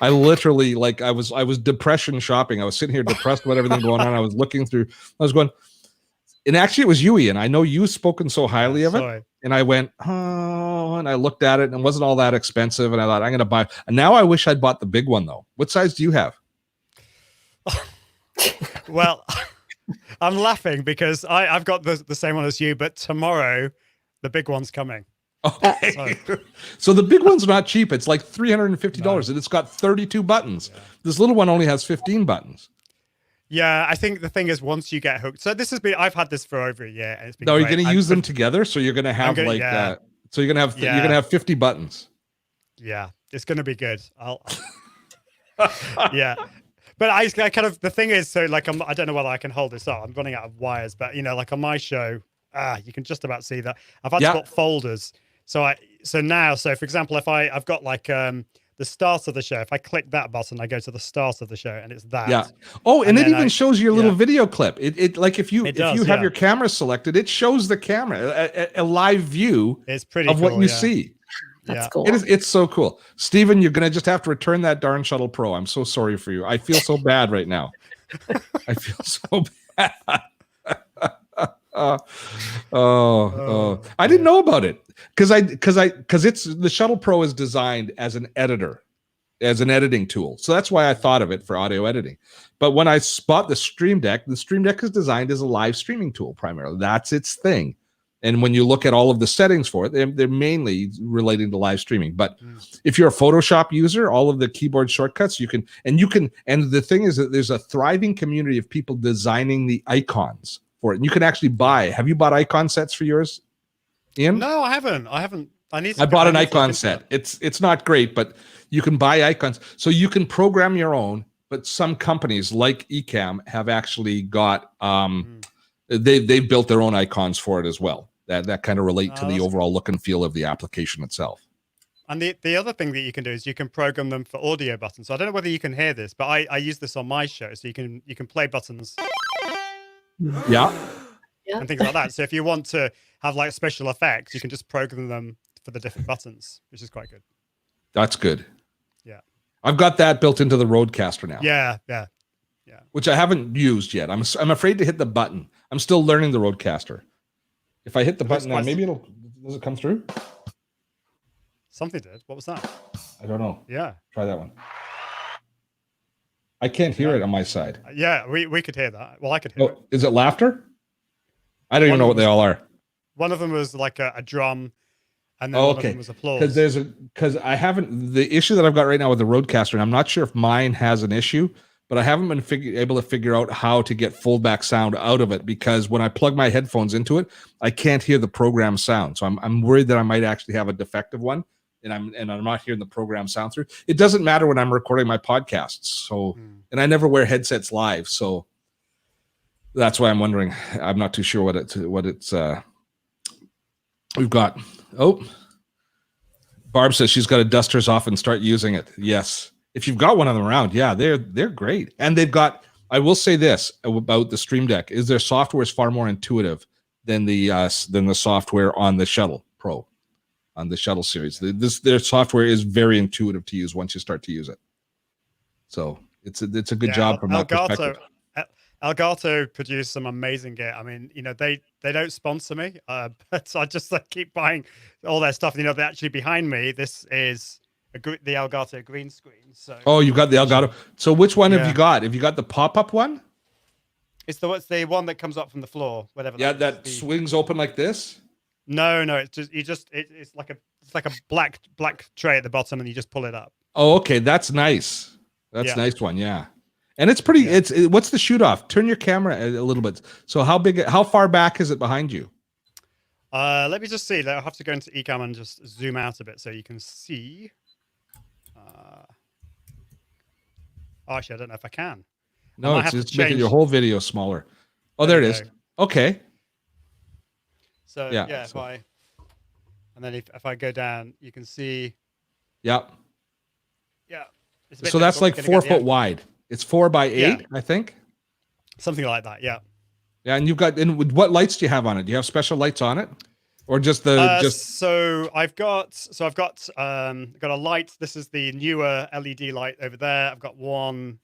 I literally, like, I was depression shopping. I was sitting here depressed about everything going on. I was looking through. I was going, and actually it was you, Ian. I know you've spoken so highly of it, and I went, oh, and I looked at it, and it wasn't all that expensive, and I thought I'm going to buy. And now I wish I'd bought the big one though. What size do you have? Well, I'm laughing because I've got the same one as you, but tomorrow the big one's coming. Okay. So the big one's not cheap. It's like $350, and it's got 32 buttons. Yeah. This little one only has 15 buttons. Yeah, I think the thing is, once you get hooked, so this has been, I've had this for over a year, and it's been. No, you're going to use them together, so you're going to have so you're going to have 50 buttons. Yeah, it's going to be good. Yeah. But I kind of, the thing is, so like, I don't know whether I can hold this up. I'm running out of wires, but you know, like on my show, you can just about see that I've had to put folders. So for example, if I've got like the start of the show, if I click that button, I go to the start of the show, and it's that. Yeah. Oh, and it even shows your little video clip. It like if you have your camera selected, it shows the camera, a live view of what you see. That's cool. It's so cool. Steven, you're going to just have to return that darn Shuttle Pro. I'm so sorry for you. I feel so bad right now. I feel so bad. I didn't know about it because it's the Shuttle Pro is designed as an editor, as an editing tool. So that's why I thought of it for audio editing. But when I bought the Stream Deck is designed as a live streaming tool primarily. That's its thing. And when you look at all of the settings for it, they're mainly relating to live streaming. But if you're a Photoshop user, all of the keyboard shortcuts and the thing is that there's a thriving community of people designing the icons for it. And you can actually have you bought icon sets for yours, Ian? No, I haven't. I bought an icon set. It's not great, but you can buy icons. So you can program your own, but some companies like ECAM have actually got, they've built their own icons for it as well. That kind of relate to the overall look and feel of the application itself. And the other thing that you can do is you can program them for audio buttons. So I don't know whether you can hear this, but I use this on my show. So you can play buttons. Yeah. And things like that. So if you want to have like special effects, you can just program them for the different buttons, which is quite good. That's good. Yeah. I've got that built into the Rodecaster now. Yeah. Which I haven't used yet. I'm afraid to hit the button. I'm still learning the Rodecaster. If I hit the button now, maybe does it come through? Something did. What was that? I don't know. Yeah. Try that one. I can't hear it on my side. Yeah, we could hear that. Well, I could hear it. Is it laughter? I don't even know what they all are. One of them was like a drum, and then one of them was applause. Because I haven't, the issue that I've got right now with the Rodecaster, and I'm not sure if mine has an issue, but I haven't been able to figure out how to get foldback sound out of it, because when I plug my headphones into it, I can't hear the program sound. So I'm worried that I might actually have a defective one, and I'm not hearing the program sound through. It doesn't matter when I'm recording my podcasts. So, and I never wear headsets live, so that's why I'm wondering. I'm not too sure what it's. We've got. Oh, Barb says she's got to dust hers off and start using it. Yes. If you've got one of them around, yeah, they're great. And they've got, I will say this about the Stream Deck, is their software is far more intuitive than the software on the Shuttle Pro, on the Shuttle series. Their software is very intuitive to use once you start to use it. So it's a good job from that perspective. Elgato produced some amazing gear. I mean, they don't sponsor me, but I just keep buying all their stuff. They're actually behind me. This is the Elgato green screen. So you've got the Elgato. So which one have you got? Have you got the pop-up one? It's the one that comes up from the floor, whatever. Yeah, that swings open like this. No, it's like a black tray at the bottom, and you just pull it up. Oh, okay, that's nice. That's a nice one, yeah. And it's pretty. Yeah. What's the shoot off? Turn your camera a little bit. So how far back is it behind you? Let me just see. I'll have to go into ECAM and just zoom out a bit so you can see. Actually, I don't know if I can. No, it's just making your whole video smaller. Oh, there it is. Okay. So and then if I go down, you can see. Yep. Yeah. So that's like 4 foot wide. It's 4 by 8, I think. Something like that. Yeah. Yeah, and what lights do you have on it? Do you have special lights on it, or just So I've got got a light. This is the newer LED light over there. I've got one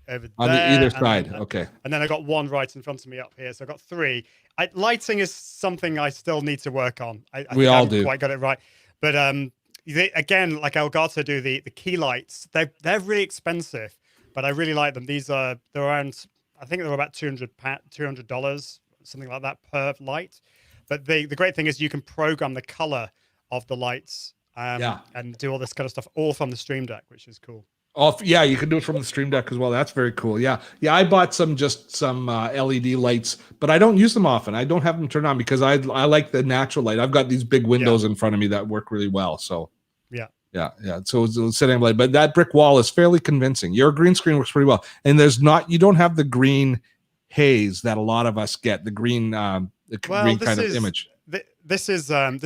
over on there, either and side? then, Okay. and then I got one right in front of me up here. So I've got three. Lighting is something I still need to work on. I We think I all haven't do. quite got it right, but again, like Elgato do the key lights. They're really expensive, but I really like them. They're around. I think they're about $200, something like that per light. But the great thing is you can program the color of the lights and do all this kind of stuff all from the Stream Deck, which is cool. Oh yeah, you can do it from the Stream Deck as well. That's very cool. Yeah. I bought some LED lights, but I don't use them often. I don't have them turned on because I like the natural light. I've got these big windows in front of me that work really well. So yeah. So it's sitting light, but that brick wall is fairly convincing. Your green screen works pretty well, and you don't have the green haze that a lot of us get. The green green kind of image. This is down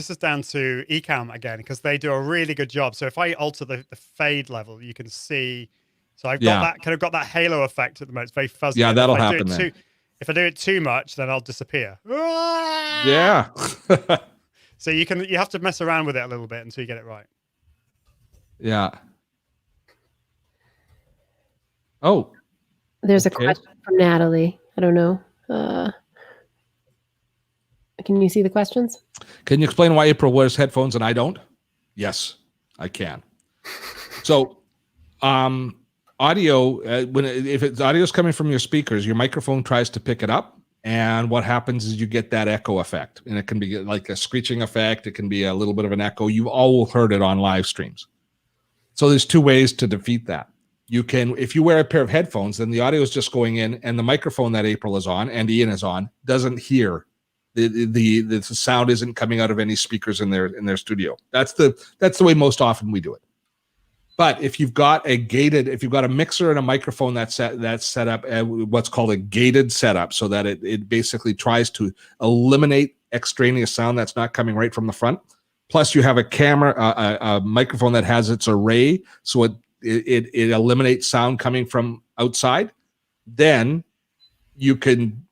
to ECAM again, because they do a really good job. So if I alter the fade level, you can see. So I've got that halo effect at the moment. It's very fuzzy. Yeah, that'll happen then. If I do it too much, then I'll disappear. Yeah. So you have to mess around with it a little bit until you get it right. Yeah. Oh. There's a question from Natalie. I don't know. Can you see the questions? Can you explain why April wears headphones and I don't? Yes, I can. So, audio, if audio is coming from your speakers, your microphone tries to pick it up, and what happens is you get that echo effect, and it can be like a screeching effect. It can be a little bit of an echo. You've all heard it on live streams. So there's two ways to defeat that. You can, if you wear a pair of headphones, then the audio is just going in, and the microphone that April is on and Ian is on doesn't hear. The sound isn't coming out of any speakers in their studio. That's the way most often we do it. But if you've got a mixer and a microphone that's set up what's called a gated setup, so that it basically tries to eliminate extraneous sound that's not coming right from the front. Plus, you have a camera, a microphone that has its array, so it eliminates sound coming from outside. Then you can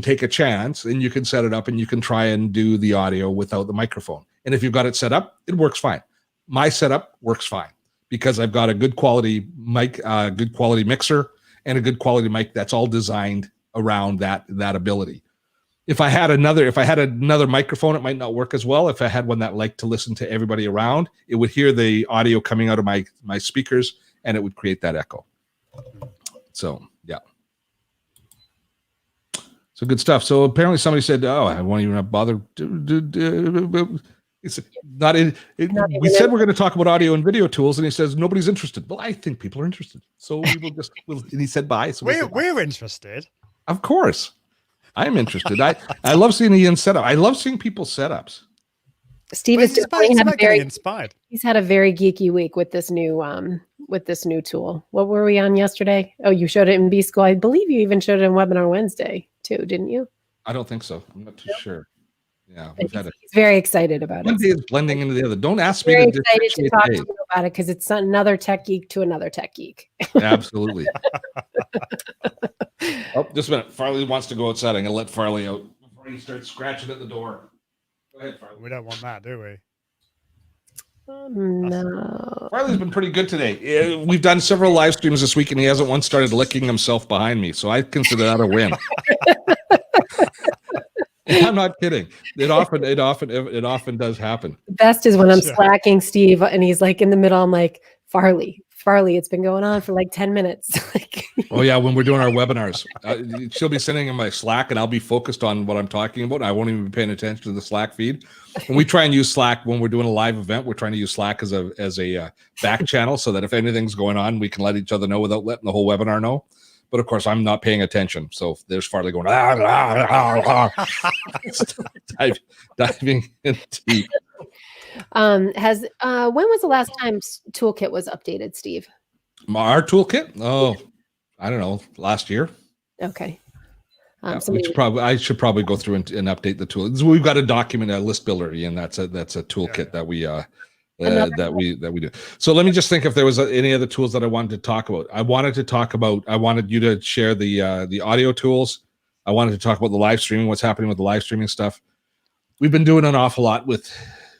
take a chance and you can set it up and you can try and do the audio without the microphone. And if you've got it set up, it works fine. My setup works fine because I've got a good quality mic, good quality mixer, and a good quality mic that's all designed around that ability. If I had another microphone, it might not work as well. If I had one that liked to listen to everybody around, it would hear the audio coming out of my speakers and it would create that echo. So yeah. So good stuff. So apparently somebody said, "Oh, I won't even bother." It's not in. We said we're going to talk about audio and video tools, and he says nobody's interested. Well, I think people are interested, so we will just. And he said bye. So we're interested. Of course, I'm interested. I love seeing Ian's setup. I love seeing people's setups. Steve is inspired. He's had a very geeky week with this new tool. What were we on yesterday? Oh, you showed it in B School. I believe you even showed it in Webinar Wednesday too, didn't you? I don't think so. I'm not too sure. Yeah, he's very excited about it. One day is blending into the other. Don't ask me to excited to talk to you about it because it's another tech geek to another tech geek. Absolutely. Oh, just a minute. Farley wants to go outside. I'm gonna let Farley out before he starts scratching at the door. Go ahead, Farley. We don't want that, do we? No. Farley's been pretty good today. We've done several live streams this week, and he hasn't once started licking himself behind me. So I consider that a win. I'm not kidding. It often does happen. The best is when I'm slacking Steve, and he's like in the middle. I'm like, Farley, it's been going on for like 10 minutes. Oh yeah, when we're doing our webinars, she'll be sending in my Slack, and I'll be focused on what I'm talking about. I won't even be paying attention to the Slack feed. When we try and use Slack when we're doing a live event, we're trying to use Slack as a back channel so that if anything's going on, we can let each other know without letting the whole webinar know. But of course, I'm not paying attention. So there's Farley going, diving in deep. When was the last time Toolkit was updated, Steve? Our Toolkit? Oh, I don't know. Last year. Okay. I should probably go through and update the tool. We've got a document, a list builder, and that's a toolkit that that we do. So let me just think if there was any other tools that I wanted to talk about. I wanted you to share the audio tools. I wanted to talk about the live streaming, what's happening with the live streaming stuff. We've been doing an awful lot with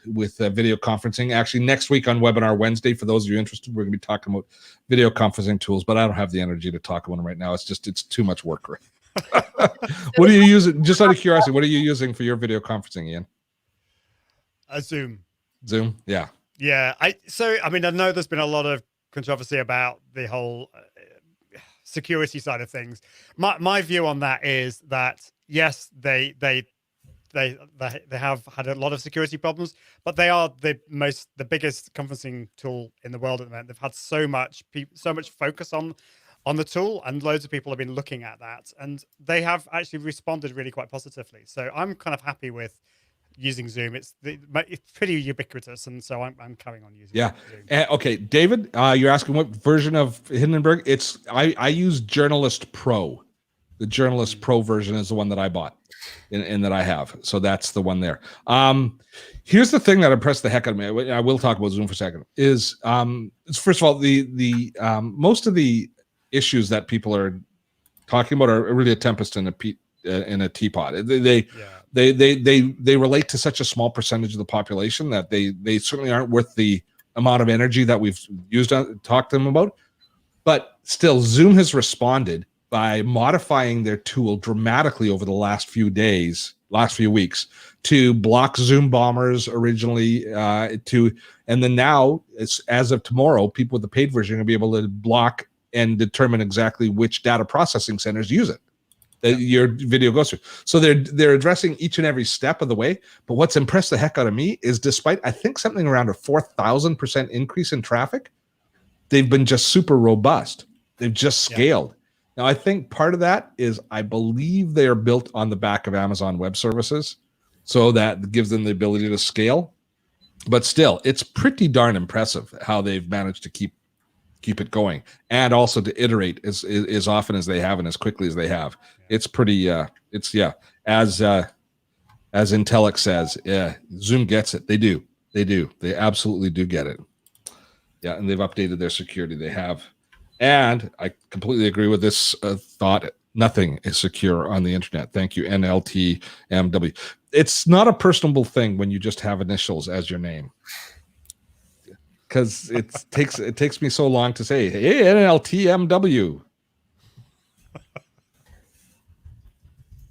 video conferencing. Actually, next week on Webinar Wednesday, for those of you interested, we're going to be talking about video conferencing tools, but I don't have the energy to talk about them right now. It's too much work. What are you using? Just out of curiosity, what are you using for your video conferencing, Ian? Zoom. Zoom, yeah. Yeah, I mean, I know there's been a lot of controversy about the whole security side of things. My view on that is that yes, they have had a lot of security problems, but they are the biggest conferencing tool in the world at the moment. They've had so much focus on the tool, and loads of people have been looking at that, and they have actually responded really quite positively. So I'm kind of happy with using Zoom. It's pretty ubiquitous, and so I'm carrying on using Zoom. Okay, David, you're asking what version of Hindenburg? I use Journalist Pro. The Journalist Pro version is the one that I bought and that I have. So that's the one there. Here's the thing that impressed the heck out of me. I will talk about Zoom for a second. Is first of all, the most of the issues that people are talking about are really a tempest in a teapot. They relate to such a small percentage of the population that they certainly aren't worth the amount of energy that we've used to talk to them about. But still, Zoom has responded by modifying their tool dramatically over the last few weeks to block Zoom bombers originally, and then now, as of tomorrow, people with the paid version are going to be able to block and determine exactly which data processing centers use it that your video goes through. So they're addressing each and every step of the way. But what's impressed the heck out of me is, despite I think something around a 4,000% increase in traffic, they've been just super robust. They've just scaled. Now, I think part of that is, I believe they are built on the back of Amazon Web Services, so that gives them the ability to scale. But still, it's pretty darn impressive how they've managed to keep it going, and also to iterate as often as they have and as quickly as they have. It's pretty. As Intellic says, Zoom gets it. They do. They absolutely do get it. Yeah, and they've updated their security. They have. And I completely agree with this thought. Nothing is secure on the internet. Thank you, NLTMW. It's not a personable thing when you just have initials as your name, because it takes me so long to say, hey, NLTMW.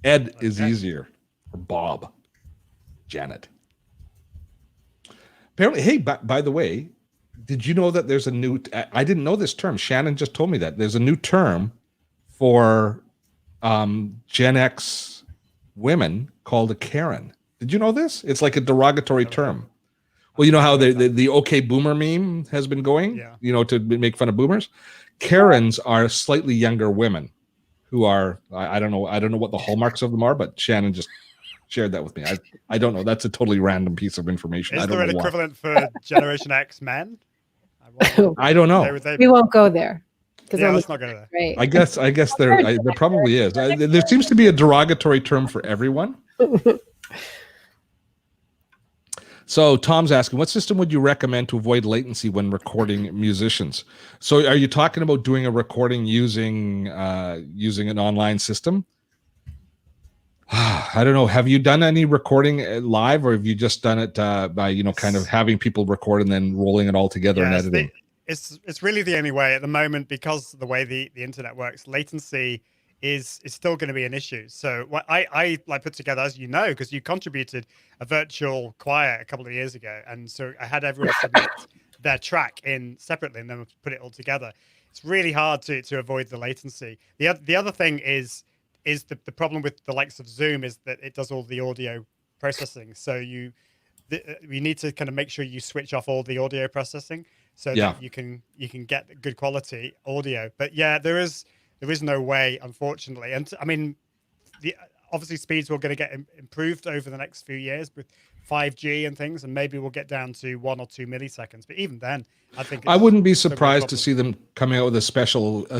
Ed is easier. Or Bob. Janet. Apparently, hey, by the way, did you know that there's a new, I didn't know this term. Shannon just told me that there's a new term for Gen X women called a Karen. Did you know this? It's like a derogatory term. Well, you know how the OK Boomer meme has been going, to make fun of boomers? Karens are slightly younger women who are, I don't know what the hallmarks of them are, but Shannon just shared that with me. I don't know. That's a totally random piece of information. Is I don't there know an why. equivalent for Generation X men? I don't know. We won't go there. Yeah, let's not go there. Right. I guess there probably is. There seems to be a derogatory term for everyone. So Tom's asking, what system would you recommend to avoid latency when recording musicians? So are you talking about doing a recording using an online system? I don't know. Have you done any recording live, or have you just done it by kind of having people record and then rolling it all together and editing? It's really the only way at the moment, because of the way the internet works. Latency is still going to be an issue. So what I put together, as you know, because you contributed a virtual choir a couple of years ago, and so I had everyone submit their track in separately and then put it all together. It's really hard to avoid the latency. The other thing is the problem with the likes of Zoom is that it does all the audio processing. So you need to kind of make sure you switch off all the audio processing so that you can get good quality audio. But yeah, there is no way, unfortunately. And I mean, obviously speeds will going to get improved over the next few years with 5G and things, and maybe we'll get down to 1 or 2 milliseconds. But even then, I think I wouldn't be surprised to see them coming out with a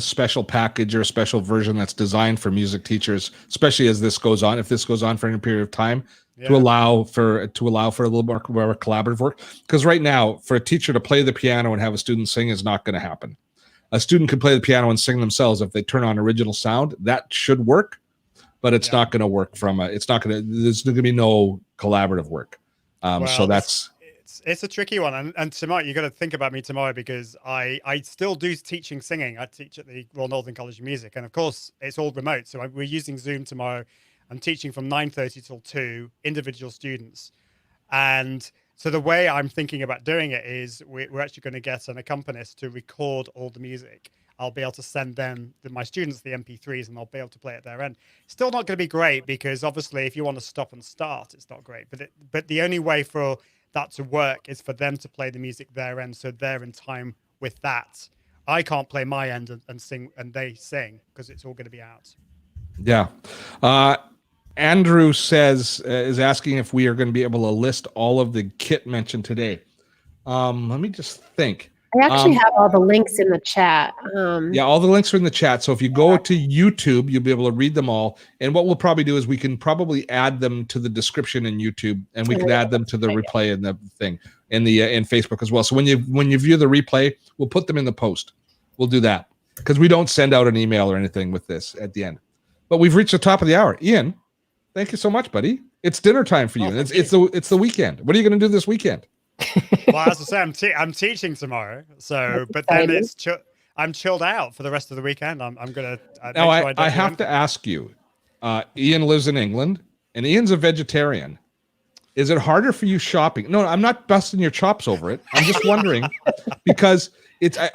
special package or a special version that's designed for music teachers, especially as this goes on. If this goes on for any period of time, to allow for a little more collaborative work. Because right now, for a teacher to play the piano and have a student sing is not going to happen. A student can play the piano and sing themselves if they turn on original sound. That should work, but it's not going to work there's going to be no collaborative work. So it's a tricky one. And tomorrow, you got to think about me tomorrow, because I still do teaching singing. I teach at the Royal Northern College of Music. And of course, it's all remote. So we're using Zoom tomorrow. I'm teaching from 9:30 till 2, individual students. And so the way I'm thinking about doing it is we're actually going to get an accompanist to record all the music. I'll be able to send them, my students, the MP3s, and they'll be able to play at their end. Still not going to be great, because obviously if you want to stop and start, it's not great. But the only way for that to work is for them to play the music their end, so they're in time with that. I can't play my end and sing, and they sing, because it's all going to be out. Yeah. Andrew is asking if we are going to be able to list all of the kit mentioned today. Let me just think. I actually have all the links in the chat. Yeah, all the links are in the chat. So if you go to YouTube, you'll be able to read them all. And what we'll probably do is we can probably add them to the description in YouTube, and we can add them to the replay in the thing in Facebook as well. So when you view the replay, we'll put them in the post. We'll do that, because we don't send out an email or anything with this at the end. But we've reached the top of the hour. Ian, thank you so much, buddy. It's dinner time for you. And it's the weekend. What are you going to do this weekend? Well, as I say, I'm teaching tomorrow. So, but then I'm chilled out for the rest of the weekend. I'm going to. Now, I have to ask you. Ian lives in England, and Ian's a vegetarian. Is it harder for you shopping? No, I'm not busting your chops over it. I'm just wondering, because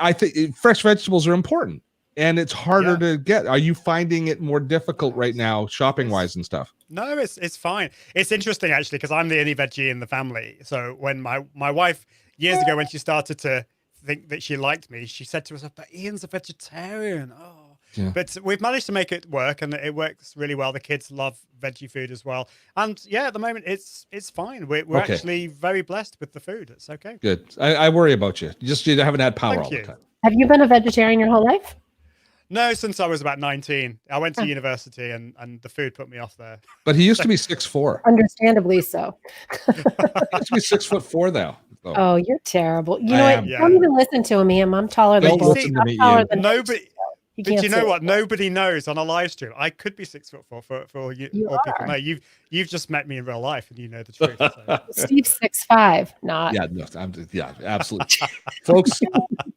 I think fresh vegetables are important. And it's harder to get. Are you finding it more difficult right now, shopping wise and stuff? No, it's fine. It's interesting, actually, because I'm the only veggie in the family. So when my wife, years ago, when she started to think that she liked me, she said to herself, "But Ian's a vegetarian." Oh, but we've managed to make it work, and it works really well. The kids love veggie food as well. And at the moment, it's fine. We're actually very blessed with the food. It's okay. Good. I worry about you. You haven't had power all the time. Have you been a vegetarian your whole life? No, since I was about 19. I went to university, and the food put me off there. But he used to be 6'4". Understandably so. He used to be 6'4" now. So. Oh, you're terrible. You know what? Don't even listen to me. I'm taller than both. I'm taller than nobody. But you know what? Nobody knows on a live stream. I could be 6'4" for all people know. You've just met me in real life, and you know the truth. So. Steve's 6'5", not. Yeah, no, absolutely. Folks,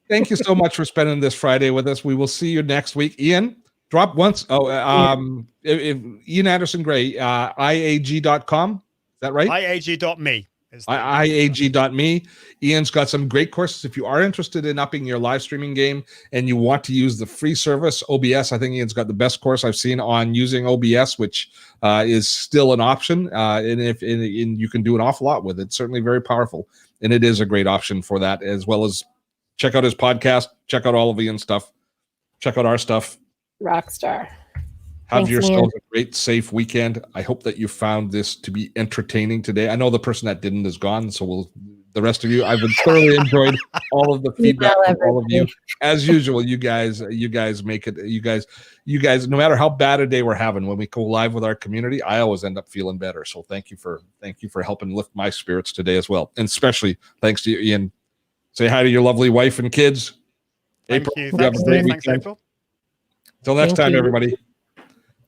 thank you so much for spending this Friday with us. We will see you next week. Ian, drop once. Ian Anderson Gray, IAG.com. Is that right? IAG.me. IAG.me. Ian's got some great courses. If you are interested in upping your live streaming game and you want to use the free service OBS, I think Ian's got the best course I've seen on using OBS, which is still an option. And you can do an awful lot with it. It's certainly very powerful. And it is a great option for that, as well as check out his podcast, check out all of Ian's stuff, check out our stuff. Rockstar. Have yourselves a great, safe weekend. I hope that you found this to be entertaining today. I know the person that didn't is gone, so the rest of you, I've thoroughly enjoyed all of the feedback from all of you. As usual, you guys make it. You guys, no matter how bad a day we're having, when we go live with our community, I always end up feeling better. So thank you for helping lift my spirits today as well, and especially thanks to you, Ian. Say hi to your lovely wife and kids. Thank you. Thanks, April. Until next time, everybody.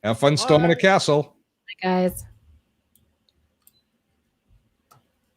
Have fun storming a castle. Bye, guys.